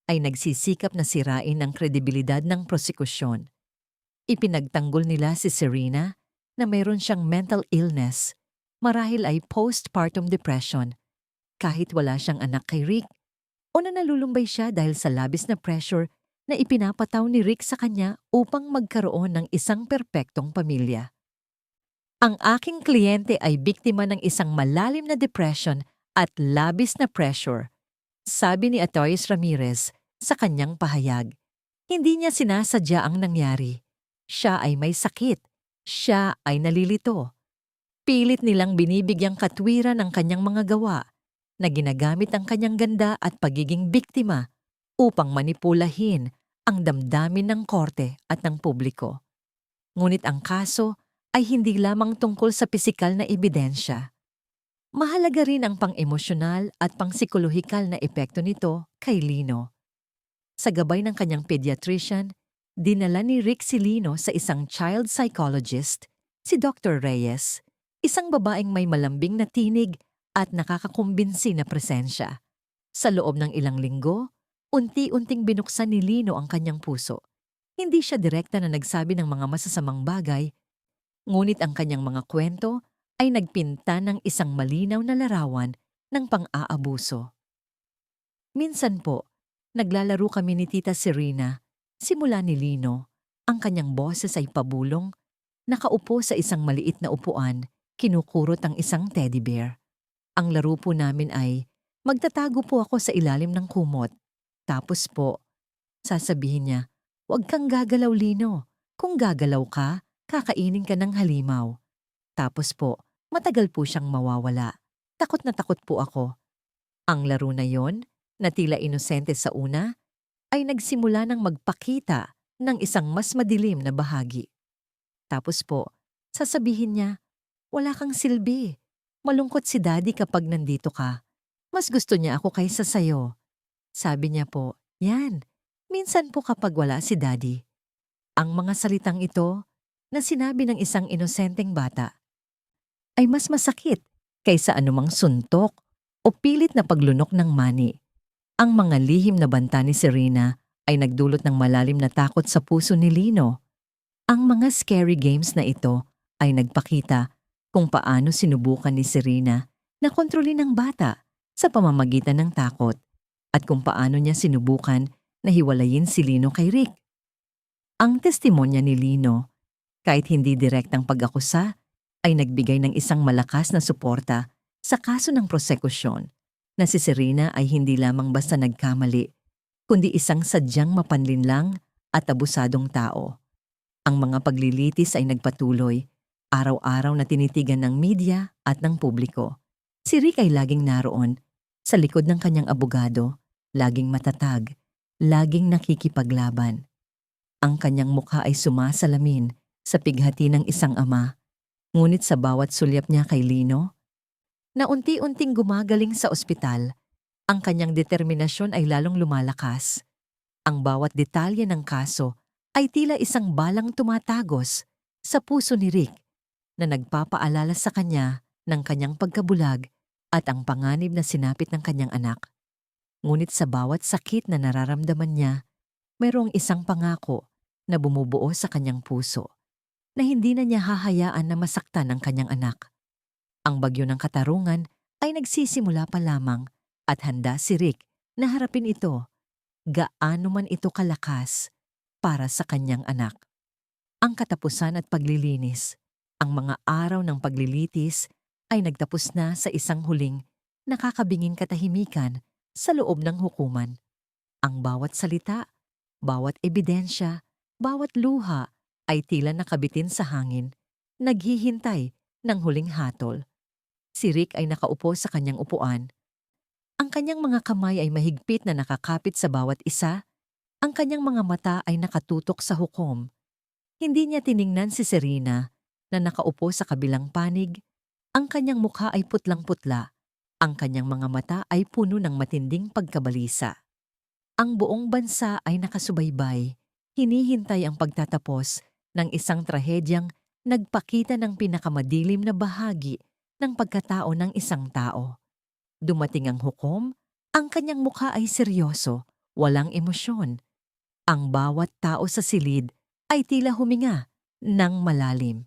ay nagsisikap na sirain ang kredibilidad ng prosekusyon. Ipinagtanggol nila si Serena na mayroon siyang mental illness, marahil ay postpartum depression, kahit wala siyang anak kay Rick, o na nalulumbay siya dahil sa labis na pressure na ipinapataw ni Rick sa kanya upang magkaroon ng isang perpektong pamilya. Ang aking kliyente ay biktima ng isang malalim na depression at labis na pressure, sabi ni Atty. Ramirez sa kanyang pahayag. Hindi niya sinasadya ang nangyari. Siya ay may sakit. Siya ay nalilito. Pilit nilang binibigyang katwiran ang kanyang mga gawa, na ginagamit ang kanyang ganda at pagiging biktima upang manipulahin ang damdamin ng korte at ng publiko. Ngunit ang kaso ay hindi lamang tungkol sa pisikal na ebidensya. Mahalaga rin ang pang-emosyonal at pang-psikolohikal na epekto nito kay Lino. Sa gabay ng kanyang pediatrician, Dinala ni Rick si Lino sa isang child psychologist, si Dr. Reyes, isang babaeng may malambing na tinig at nakakakumbinsi na presensya. Sa loob ng ilang linggo, unti-unting binuksan ni Lino ang kanyang puso. Hindi siya direkta na nagsabi ng mga masasamang bagay, ngunit ang kanyang mga kwento ay nagpinta ng isang malinaw na larawan ng pang-aabuso. Minsan po, naglalaro kami ni Tita Serena. Simula ni Lino, ang kanyang boses ay pabulong, nakaupo sa isang maliit na upuan, kinukurot ang isang teddy bear. Ang laro po namin ay, magtatago po ako sa ilalim ng kumot. Tapos po, sasabihin niya, "Huwag kang gagalaw, Lino. Kung gagalaw ka, kakainin ka ng halimaw." Tapos po, matagal po siyang mawawala. Takot na takot po ako. Ang laro na yon, na tila inosente sa una, ay nagsimula ng magpakita ng isang mas madilim na bahagi. Tapos po, sasabihin niya, "Wala kang silbi. Malungkot si Daddy kapag nandito ka. Mas gusto niya ako kaysa sayo." Sabi niya po, "Yan, minsan po kapag wala si Daddy." Ang mga salitang ito, na sinabi ng isang inosenteng bata, ay mas masakit kaysa anumang suntok o pilit na paglunok ng mani. Ang mga lihim na banta ni Serena ay nagdulot ng malalim na takot sa puso ni Lino. Ang mga scary games na ito ay nagpakita kung paano sinubukan ni Serena na kontrolin ang bata sa pamamagitan ng takot at kung paano niya sinubukan na hiwalayin si Lino kay Rick. Ang testimonya ni Lino, kahit hindi direktang pag-akusa, ay nagbigay ng isang malakas na suporta sa kaso ng prosekusyon na si Serena ay hindi lamang basta nagkamali, kundi isang sadyang mapanlinlang at abusadong tao. Ang mga paglilitis ay nagpatuloy, araw-araw na tinitigan ng media at ng publiko. Si Rick ay laging naroon, sa likod ng kanyang abogado, laging matatag, laging nakikipaglaban. Ang kanyang mukha ay sumasalamin sa pighati ng isang ama. Ngunit sa bawat sulyap niya kay Lino, na unti-unting gumagaling sa ospital, ang kanyang determinasyon ay lalong lumalakas. Ang bawat detalye ng kaso ay tila isang balang tumatagos sa puso ni Rick na nagpapaalala sa kanya ng kanyang pagkabulag at ang panganib na sinapit ng kanyang anak. Ngunit sa bawat sakit na nararamdaman niya, mayroong isang pangako na bumubuo sa kanyang puso na hindi na niya hahayaan na masaktan ang kanyang anak. Ang bagyo ng katarungan ay nagsisimula pa lamang at handa si Rick na harapin ito, gaano man ito kalakas, para sa kanyang anak. Ang katapusan at paglilinis, ang mga araw ng paglilitis ay nagtapos na sa isang huling nakakabinging katahimikan sa loob ng hukuman. Ang bawat salita, bawat ebidensya, bawat luha ay tila nakabitin sa hangin, naghihintay ng huling hatol. Si Rick ay nakaupo sa kanyang upuan. Ang kanyang mga kamay ay mahigpit na nakakapit sa bawat isa. Ang kanyang mga mata ay nakatutok sa hukom. Hindi niya tiningnan si Serena na nakaupo sa kabilang panig. Ang kanyang mukha ay putlang-putla. Ang kanyang mga mata ay puno ng matinding pagkabalisa. Ang buong bansa ay nakasubaybay, hinihintay ang pagtatapos ng isang trahedyang nagpakita ng pinakamadilim na bahagi ng pagkatao ng isang tao. Dumating ang hukom, ang kanyang mukha ay seryoso, walang emosyon. Ang bawat tao sa silid ay tila huminga ng malalim.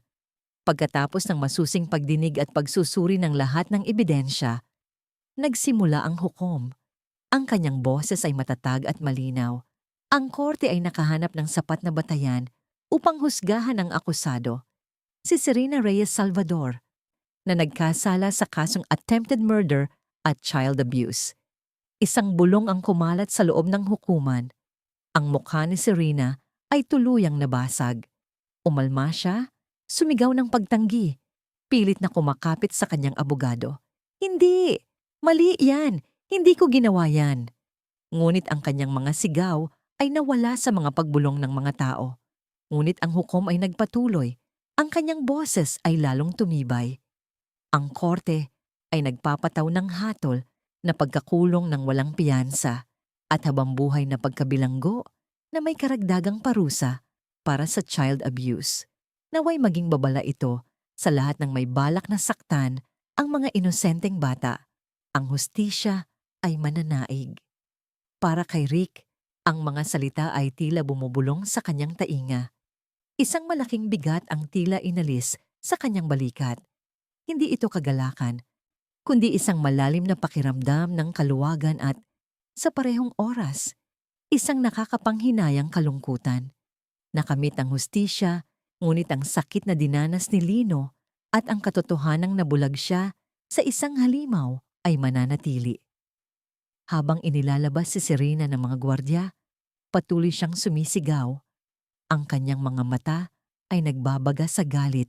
Pagkatapos ng masusing pagdinig at pagsusuri ng lahat ng ebidensya, nagsimula ang hukom. Ang kanyang boses ay matatag at malinaw. Ang korte ay nakahanap ng sapat na batayan upang husgahan ang akusado, si Serena Reyes Salvador, na nagkasala sa kasong attempted murder at child abuse. Isang bulong ang kumalat sa loob ng hukuman. Ang mukha ni Serena ay tuluyang nabasag. Umalma siya, sumigaw ng pagtanggi, pilit na kumakapit sa kanyang abogado. "Hindi! Mali yan! Hindi ko ginawa yan!" Ngunit ang kanyang mga sigaw ay nawala sa mga pagbulong ng mga tao. Ngunit ang hukom ay nagpatuloy. Ang kanyang boses ay lalong tumibay. Ang korte ay nagpapataw ng hatol na pagkakulong ng walang piyansa at habambuhay na pagkabilanggo na may karagdagang parusa para sa child abuse. Naway maging babala ito sa lahat ng may balak na saktan ang mga inosenteng bata. Ang hustisya ay mananaig. Para kay Rick, ang mga salita ay tila bumubulong sa kanyang tainga. Isang malaking bigat ang tila inalis sa kanyang balikat. Hindi ito kagalakan, kundi isang malalim na pakiramdam ng kaluwagan at, sa parehong oras, isang nakakapanghinayang kalungkutan. Nakamit ang hustisya, ngunit ang sakit na dinanas ni Lino at ang katotohanang nabulag siya sa isang halimaw ay mananatili. Habang inilalabas si Serena ng mga gwardya, patuloy siyang sumisigaw. Ang kanyang mga mata ay nagbabaga sa galit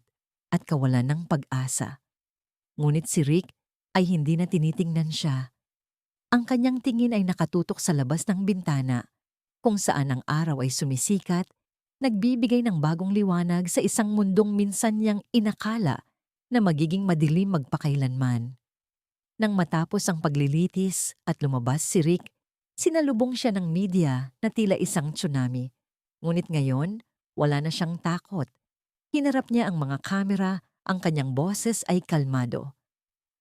at kawalan ng pag-asa. Ngunit si Rick ay hindi na tinitingnan siya. Ang kanyang tingin ay nakatutok sa labas ng bintana, kung saan ang araw ay sumisikat, nagbibigay ng bagong liwanag sa isang mundong minsan niyang inakala na magiging madilim magpakailanman. Nang matapos ang paglilitis at lumabas si Rick, sinalubong siya ng media na tila isang tsunami. Ngunit ngayon, wala na siyang takot. Hinarap niya ang mga kamera, ang kanyang boses ay kalmado.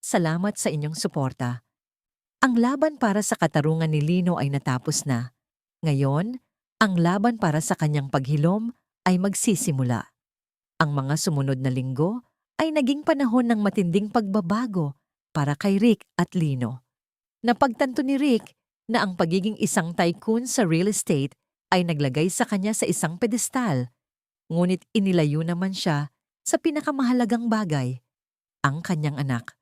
Salamat sa inyong suporta. Ang laban para sa katarungan ni Lino ay natapos na. Ngayon, ang laban para sa kanyang paghilom ay magsisimula. Ang mga sumunod na linggo ay naging panahon ng matinding pagbabago para kay Rick at Lino. Napagtanto ni Rick na ang pagiging isang tycoon sa real estate ay naglagay sa kanya sa isang pedestal, ngunit inilayo naman siya sa pinakamahalagang bagay, ang kanyang anak.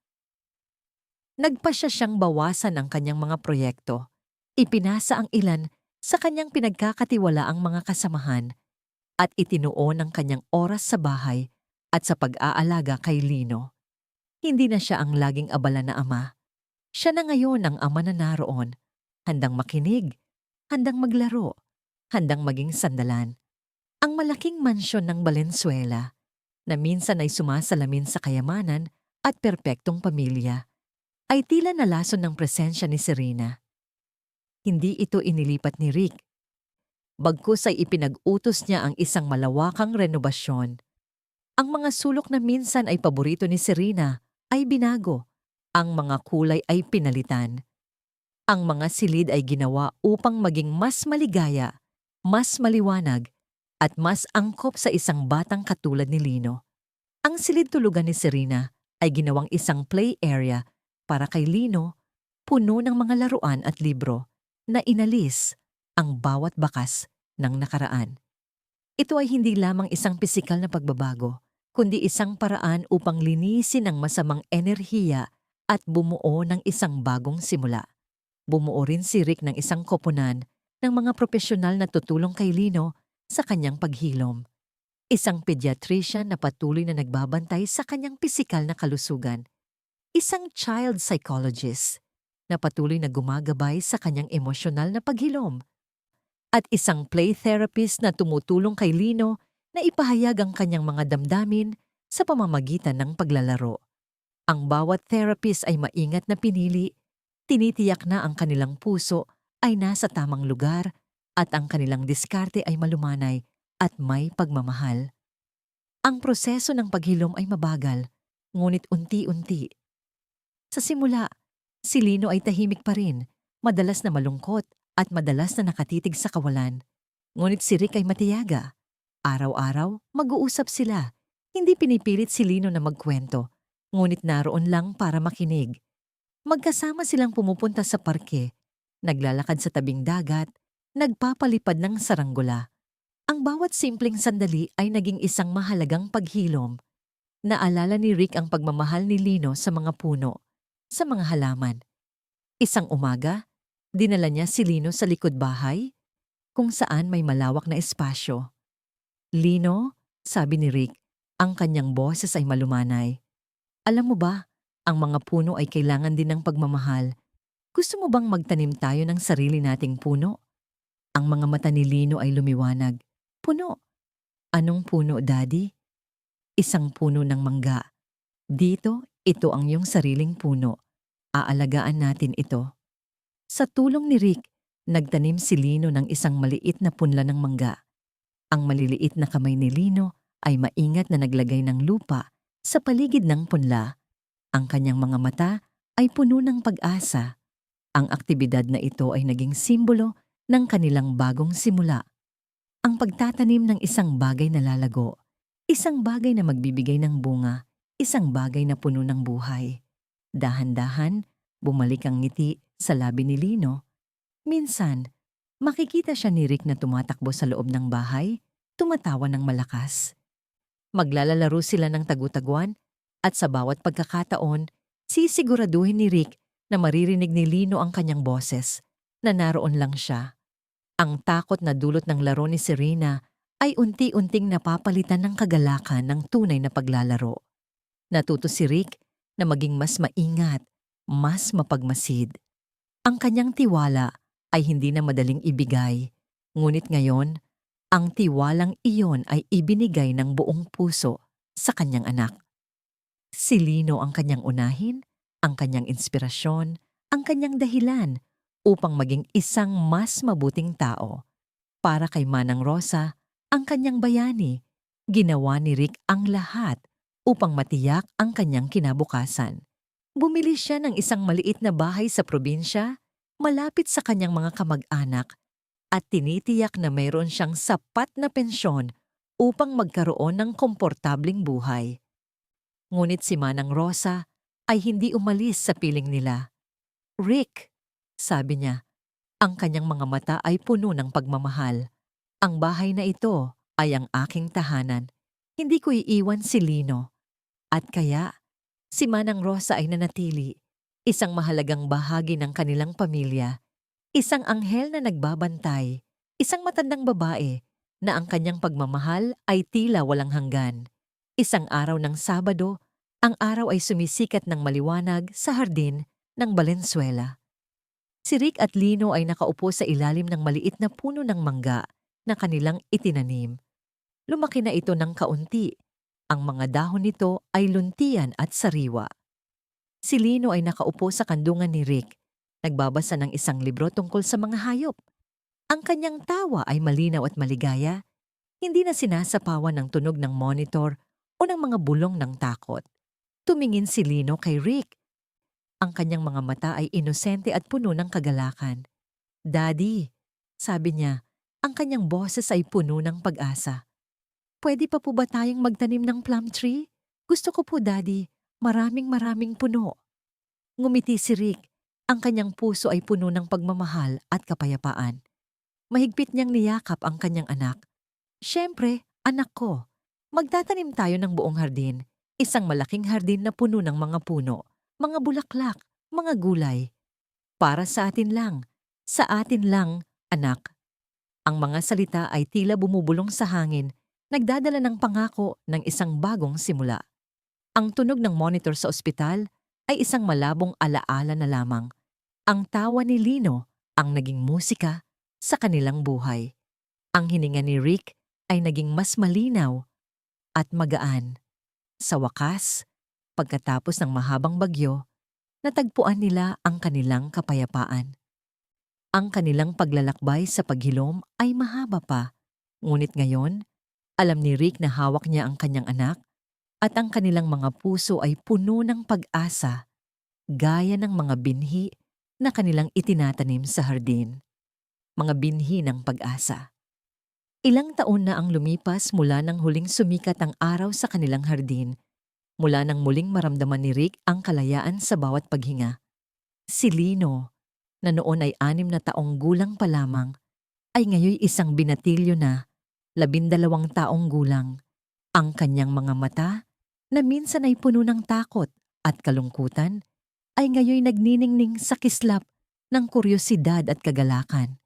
Nagpasya siyang bawasan ang kanyang mga proyekto. Ipinasa ang ilan sa kanyang pinagkakatiwalaang mga kasamahan at itinuon ang kanyang oras sa bahay at sa pag-aalaga kay Lino. Hindi na siya ang laging abala na ama. Siya na ngayon ang ama na naroon, handang makinig, handang maglaro, handang maging sandalan. Ang malaking mansyon ng Valenzuela, na minsan ay sumasalamin sa kayamanan at perpektong pamilya, ay tila nalason ng presensya ni Serena. Hindi ito inilipat ni Rick. Bagkus ay ipinag-utos niya ang isang malawakang renobasyon. Ang mga sulok na minsan ay paborito ni Serena ay binago. Ang mga kulay ay pinalitan. Ang mga silid ay ginawa upang maging mas maligaya, mas maliwanag, at mas angkop sa isang batang katulad ni Lino. Ang silid tulugan ni Serena ay ginawang isang play area para kay Lino, puno ng mga laruan at libro na inalis ang bawat bakas ng nakaraan. Ito ay hindi lamang isang pisikal na pagbabago, kundi isang paraan upang linisin ang masamang enerhiya at bumuo ng isang bagong simula. Bumuo rin si Rick ng isang koponan ng mga profesional na tutulong kay Lino sa kanyang paghilom. Isang pediatrician na patuloy na nagbabantay sa kanyang pisikal na kalusugan. Isang child psychologist na patuloy na gumagabay sa kanyang emosyonal na paghilom. At isang play therapist na tumutulong kay Lino na ipahayag ang kanyang mga damdamin sa pamamagitan ng paglalaro. Ang bawat therapist ay maingat na pinili, tinitiyak na ang kanilang puso ay nasa tamang lugar at ang kanilang diskarte ay malumanay at may pagmamahal. Ang proseso ng paghilom ay mabagal, ngunit unti-unti. Sa simula, si Lino ay tahimik pa rin, madalas na malungkot at madalas na nakatitig sa kawalan. Ngunit si Rick ay matiyaga. Araw-araw, mag-uusap sila. Hindi pinipilit si Lino na magkwento, ngunit naroon lang para makinig. Magkasama silang pumupunta sa parke, naglalakad sa tabing dagat, nagpapalipad ng saranggola. Ang bawat simpleng sandali ay naging isang mahalagang paghilom. Naalala ni Rick ang pagmamahal ni Lino sa mga puno, sa mga halaman. Isang umaga, dinala niya si Lino sa likod bahay, kung saan may malawak na espasyo. Lino, sabi ni Rick, ang kanyang boses ay malumanay. Alam mo ba, ang mga puno ay kailangan din ng pagmamahal. Gusto mo bang magtanim tayo ng sarili nating puno? Ang mga mata ni Lino ay lumiwanag. Puno. Anong puno, Daddy? Isang puno ng mangga. Dito, ito ang iyong sariling puno. Aalagaan natin ito. Sa tulong ni Rick, Nagtanim si Lino ng isang maliit na punla ng mangga. Ang maliliit na kamay ni Lino ay maingat na naglagay ng lupa sa paligid ng punla. Ang kanyang mga mata ay puno ng pag-asa. Ang aktibidad na ito ay naging simbolo ng kanilang bagong simula. Ang pagtatanim ng isang bagay na lalago, isang bagay na magbibigay ng bunga, isang bagay na puno ng buhay. Dahan-dahan, bumalik ang ngiti sa labi ni Lino. Minsan, makikita siya ni Rick na tumatakbo sa loob ng bahay, tumatawa ng malakas. Maglalaro sila ng tagutaguan at sa bawat pagkakataon, sisiguraduhin ni Rick na maririnig ni Lino ang kanyang boses, na naroon lang siya. Ang takot na dulot ng laro ni Serena ay unti-unting napapalitan ng kagalakan ng tunay na paglalaro. Natuto si Rick na maging mas maingat, mas mapagmasid. Ang kanyang tiwala ay hindi na madaling ibigay, ngunit ngayon, ang tiwalang iyon ay ibinigay ng buong puso sa kanyang anak. Si Lino ang kanyang unahin, ang kanyang inspirasyon, ang kanyang dahilan upang maging isang mas mabuting tao. Para kay Manang Rosa, ang kanyang bayani, ginawa ni Rick ang lahat upang matiyak ang kanyang kinabukasan. Bumili siya ng isang maliit na bahay sa probinsya, malapit sa kanyang mga kamag-anak, at tinitiyak na mayroon siyang sapat na pensyon upang magkaroon ng komportabling buhay. Ngunit si Manang Rosa ay hindi umalis sa piling nila. "Rick," sabi niya, ang kanyang mga mata ay puno ng pagmamahal. "Ang bahay na ito ay ang aking tahanan. Hindi ko iiwan si Lino." At kaya, si Manang Rosa ay nanatili, isang mahalagang bahagi ng kanilang pamilya, isang anghel na nagbabantay, isang matandang babae na ang kanyang pagmamahal ay tila walang hanggan. Isang araw ng Sabado, ang araw ay sumisikat ng maliwanag sa hardin ng Valenzuela. Si Rick at Lino ay nakaupo sa ilalim ng maliit na puno ng mangga na kanilang itinanim. Lumaki na ito ng kaunti. Ang mga dahon nito ay luntian at sariwa. Si Lino ay nakaupo sa kandungan ni Rick, nagbabasa ng isang libro tungkol sa mga hayop. Ang kanyang tawa ay malinaw at maligaya, hindi na sinasapawan ng tunog ng monitor o ng mga bulong ng takot. Tumingin si Lino kay Rick. Ang kanyang mga mata ay inosente at puno ng kagalakan. "Daddy," sabi niya, ang kanyang boses ay puno ng pag-asa. "Pwede pa po ba tayong magtanim ng plum tree? Gusto ko po, Daddy. Maraming puno." Ngumiti si Rick. Ang kanyang puso ay puno ng pagmamahal at kapayapaan. Mahigpit niyang niyakap ang kanyang anak. "Siyempre, anak ko. Magtatanim tayo ng buong hardin. Isang malaking hardin na puno ng mga puno, mga bulaklak, mga gulay. Para sa atin lang. Sa atin lang, anak." Ang mga salita ay tila bumubulong sa hangin, nagdadala ng pangako ng isang bagong simula. Ang tunog ng monitor sa ospital ay isang malabong alaala na lamang. Ang tawa ni Lino ang naging musika sa kanilang buhay. Ang hininga ni Rick ay naging mas malinaw at magaan. Sa wakas, pagkatapos ng mahabang bagyo, natagpuan nila ang kanilang kapayapaan. Ang kanilang paglalakbay sa paghilom ay mahaba pa, ngunit ngayon, alam ni Rick na hawak niya ang kanyang anak at ang kanilang mga puso ay puno ng pag-asa, gaya ng mga binhi na kanilang itinatanim sa hardin. Mga binhi ng pag-asa. Ilang taon na ang lumipas mula nang huling sumikat ang araw sa kanilang hardin, mula nang muling maramdaman ni Rick ang kalayaan sa bawat paghinga. Si Lino, na noon ay 6 na taong gulang pa lamang, ay ngayoy isang binatilyo na 12 taong gulang. Ang kanyang mga mata, na minsan ay puno ng takot at kalungkutan, ay ngayoy nagniningning sa kislap ng kuryosidad at kagalakan.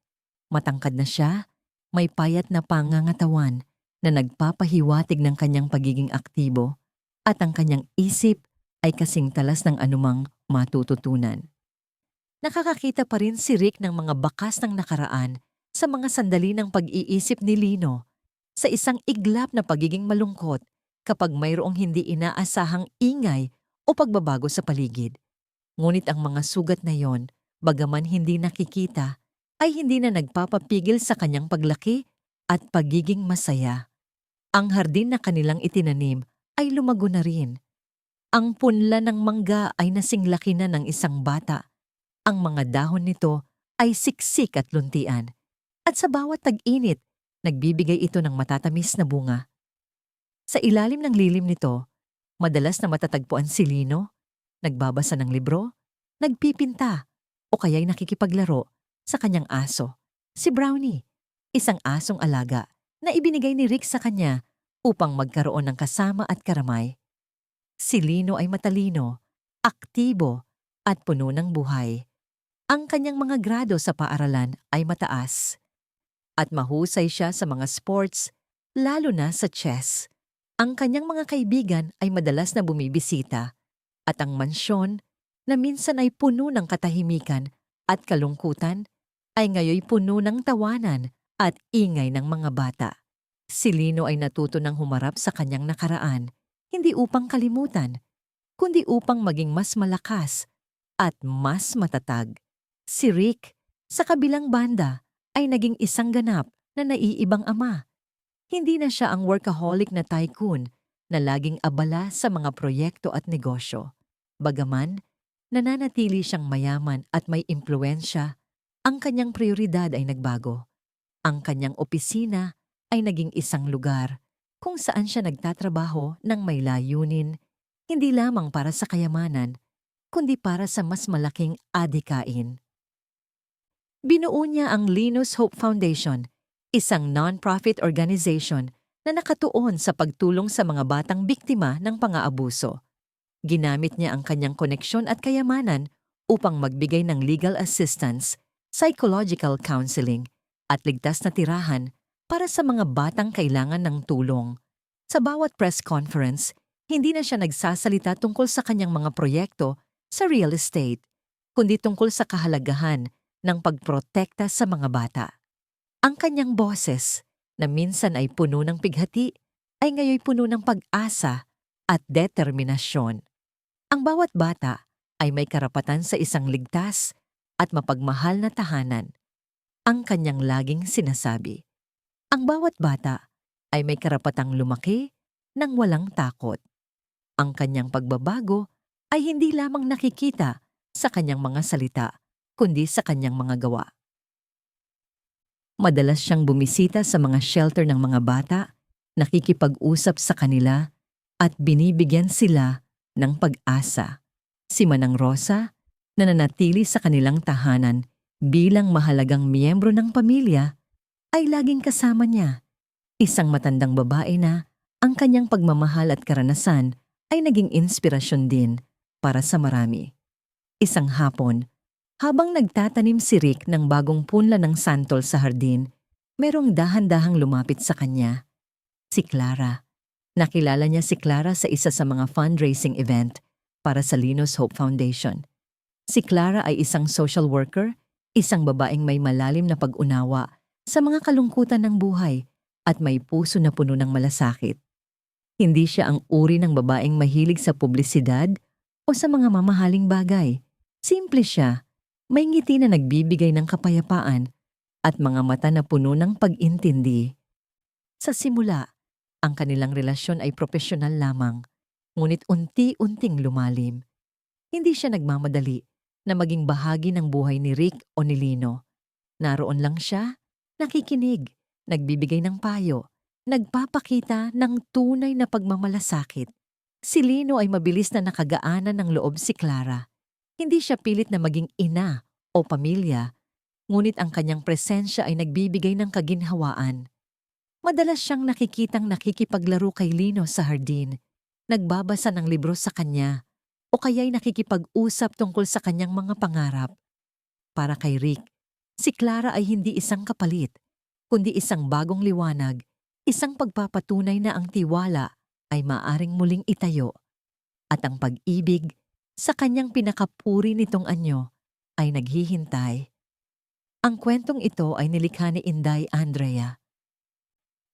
Matangkad na siya, may payat na pangangatawan na nagpapahiwatig ng kanyang pagiging aktibo, at ang kanyang isip ay kasing talas ng anumang matututunan. Nakakakita pa rin si Rick ng mga bakas ng nakaraan sa mga sandali ng pag-iisip ni Lino, sa isang iglap na pagiging malungkot kapag mayroong hindi inaasahang ingay o pagbabago sa paligid. Ngunit ang mga sugat na yon, bagaman hindi nakikita, ay hindi na nagpapapigil sa kanyang paglaki at pagiging masaya. Ang hardin na kanilang itinanim ay lumago na rin. Ang punla ng mangga ay nasinglaki na ng isang bata. Ang mga dahon nito ay siksik at luntian. At sa bawat tag-init, nagbibigay ito ng matatamis na bunga. Sa ilalim ng lilim nito, madalas na matatagpuan si Lino, nagbabasa ng libro, nagpipinta, o kaya'y nakikipaglaro sa kanyang aso, si Brownie, isang asong alaga na ibinigay ni Rick sa kanya upang magkaroon ng kasama at karamay. Si Lino ay matalino, aktibo, at puno ng buhay. Ang kanyang mga grado sa paaralan ay mataas. At mahusay siya sa mga sports, lalo na sa chess. Ang kanyang mga kaibigan ay madalas na bumibisita at ang mansyon na minsan ay puno ng katahimikan at kalungkutan ay ngayoy puno ng tawanan at ingay ng mga bata. Si Lino ay natuto ng humarap sa kanyang nakaraan, hindi upang kalimutan, kundi upang maging mas malakas at mas matatag. Si Rick, sa kabilang banda, ay naging isang ganap na naiibang ama. Hindi na siya ang workaholic na tycoon na laging abala sa mga proyekto at negosyo. Bagaman, nananatili siyang mayaman at may impluensya, ang kanyang prioridad ay nagbago. Ang kanyang opisina ay naging isang lugar kung saan siya nagtatrabaho ng may layunin, hindi lamang para sa kayamanan, kundi para sa mas malaking adhikain. Binuo niya ang Lino's Hope Foundation, isang non-profit organization na nakatuon sa pagtulong sa mga batang biktima ng pang-aabuso. Ginamit niya ang kanyang koneksyon at kayamanan upang magbigay ng legal assistance, psychological counseling, at ligtas na tirahan para sa mga batang kailangan ng tulong. Sa bawat press conference, hindi na siya nagsasalita tungkol sa kanyang mga proyekto sa real estate, kundi tungkol sa kahalagahan ng pagprotekta sa mga bata. Ang kanyang boses, na minsan ay puno ng pighati, ay ngayoy puno ng pag-asa at determinasyon. Ang bawat bata ay may karapatan sa isang ligtas at mapagmahal na tahanan. Ang kanyang laging sinasabi, ang bawat bata ay may karapatang lumaki nang walang takot. Ang kanyang pagbabago ay hindi lamang nakikita sa kanyang mga salita, kundi sa kanyang mga gawa. Madalas siyang bumisita sa mga shelter ng mga bata, nakikipag-usap sa kanila, at binibigyan sila ng pag-asa. Si Manang Rosa, na nanatili sa kanilang tahanan bilang mahalagang miyembro ng pamilya, ay laging kasama niya. Isang matandang babae na ang kanyang pagmamahal at karanasan ay naging inspirasyon din para sa marami. Isang hapon, habang nagtatanim si Rick ng bagong punla ng santol sa hardin, merong dahan-dahang lumapit sa kanya. Si Clara. Nakilala niya si Clara sa isa sa mga fundraising event para sa Lino's Hope Foundation. Si Clara ay isang social worker, isang babaeng may malalim na pag-unawa sa mga kalungkutan ng buhay at may puso na puno ng malasakit. Hindi siya ang uri ng babaeng mahilig sa publisidad o sa mga mamahaling bagay. Simple siya, may ngiti na nagbibigay ng kapayapaan at mga mata na puno ng pag-intindi. Sa simula, ang kanilang relasyon ay propesyonal lamang, ngunit unti-unting lumalim. Hindi siya nagmamadali na maging bahagi ng buhay ni Rick o ni Lino. Naroon lang siya, nakikinig, nagbibigay ng payo, nagpapakita ng tunay na pagmamalasakit. Si Lino ay mabilis na nakagaanan ng loob si Clara. Hindi siya pilit na maging ina o pamilya, ngunit ang kanyang presensya ay nagbibigay ng kaginhawaan. Madalas siyang nakikitang nakikipaglaro kay Lino sa hardin, nagbabasa ng libro sa kanya, o kaya'y nakikipag-usap tungkol sa kanyang mga pangarap. Para kay Rick, si Clara ay hindi isang kapalit, kundi isang bagong liwanag, isang pagpapatunay na ang tiwala ay maaring muling itayo, at ang pag-ibig sa kanyang pinakapuri nitong anyo ay naghihintay. Ang kwentong ito ay nilikha ni Inday Andrea.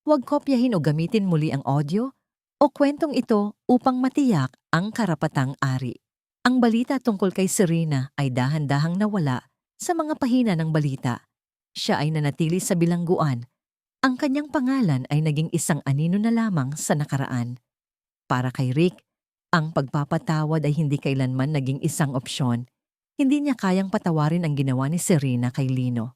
Huwag kopyahin o gamitin muli ang audio o kwentong ito upang matiyak ang karapatang ari. Ang balita tungkol kay Serena ay dahan-dahang nawala sa mga pahina ng balita. Siya ay nanatili sa bilangguan. Ang kanyang pangalan ay naging isang anino na lamang sa nakaraan. Para kay Rick, ang pagpapatawad ay hindi kailanman naging isang opsyon. Hindi niya kayang patawarin ang ginawa ni Serena kay Lino.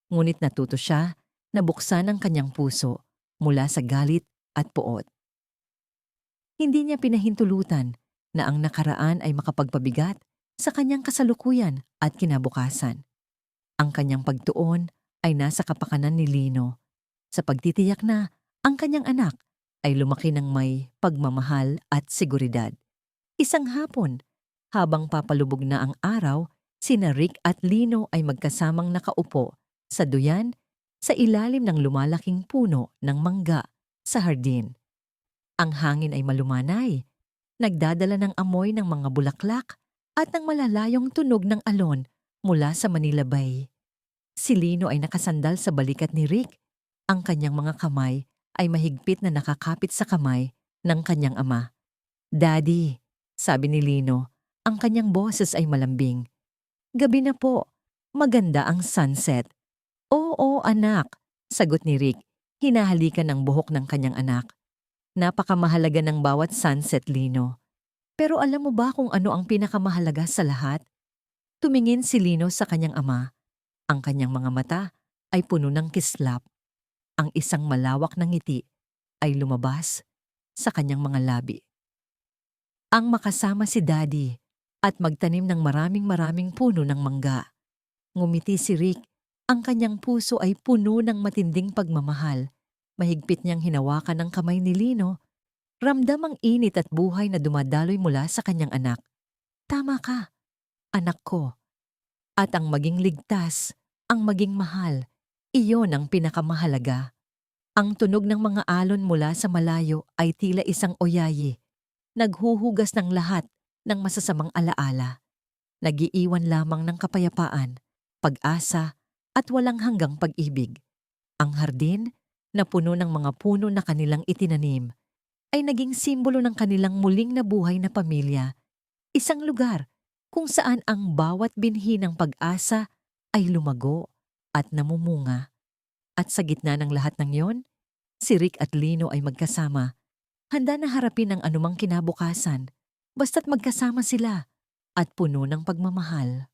Ngunit natuto siya na buksan ang kanyang puso mula sa galit at puot. Hindi niya pinahintulutan na ang nakaraan ay makapagpabigat sa kanyang kasalukuyan at kinabukasan. Ang kanyang pagtuon ay nasa kapakanan ni Lino sa pagtitiyak na ang kanyang anak ay lumaki ng may pagmamahal at seguridad. Isang hapon, habang papalubog na ang araw, sina Rick at Lino ay magkasamang nakaupo sa duyan sa ilalim ng lumalaking puno ng mangga sa hardin. Ang hangin ay malumanay, nagdadala ng amoy ng mga bulaklak at ng malalayong tunog ng alon mula sa Manila Bay. Si Lino ay nakasandal sa balikat ni Rick. Ang kanyang mga kamay ay mahigpit na nakakapit sa kamay ng kanyang ama. "Daddy," sabi ni Lino, ang kanyang boses ay malambing. "Gabi na po. Maganda ang sunset." "Oo, anak," sagot ni Rick, hinahalikan ang buhok ng kanyang anak. "Napakamahalaga ng bawat sunset, Lino. Pero alam mo ba kung ano ang pinakamahalaga sa lahat?" Tumingin si Lino sa kanyang ama. Ang kanyang mga mata ay puno ng kislap. Ang isang malawak na ngiti ay lumabas sa kanyang mga labi. Ang makasama si Daddy at magtanim ng maraming puno ng mangga. Ngumiti si Rick. Ang kanyang puso ay puno ng matinding pagmamahal. Mahigpit niyang hinawakan ang kamay ni Lino. Ramdam ang init at buhay na dumadaloy mula sa kanyang anak. "Tama ka, anak ko. At ang maging ligtas, ang maging mahal, iyon ang pinakamahalaga." Ang tunog ng mga alon mula sa malayo ay tila isang oyayi. Naghuhugas ng lahat ng masasamang alaala. Nagiiwan lamang ng kapayapaan, pag-asa at walang hanggang pag-ibig. Ang hardin, na puno ng mga puno na kanilang itinanim, ay naging simbolo ng kanilang muling nabuhay na pamilya. Isang lugar kung saan ang bawat binhi ng pag-asa ay lumago at namumunga. At sa gitna ng lahat ng yon, si Rick at Lino ay magkasama. Handa na harapin ang anumang kinabukasan, basta't magkasama sila at puno ng pagmamahal.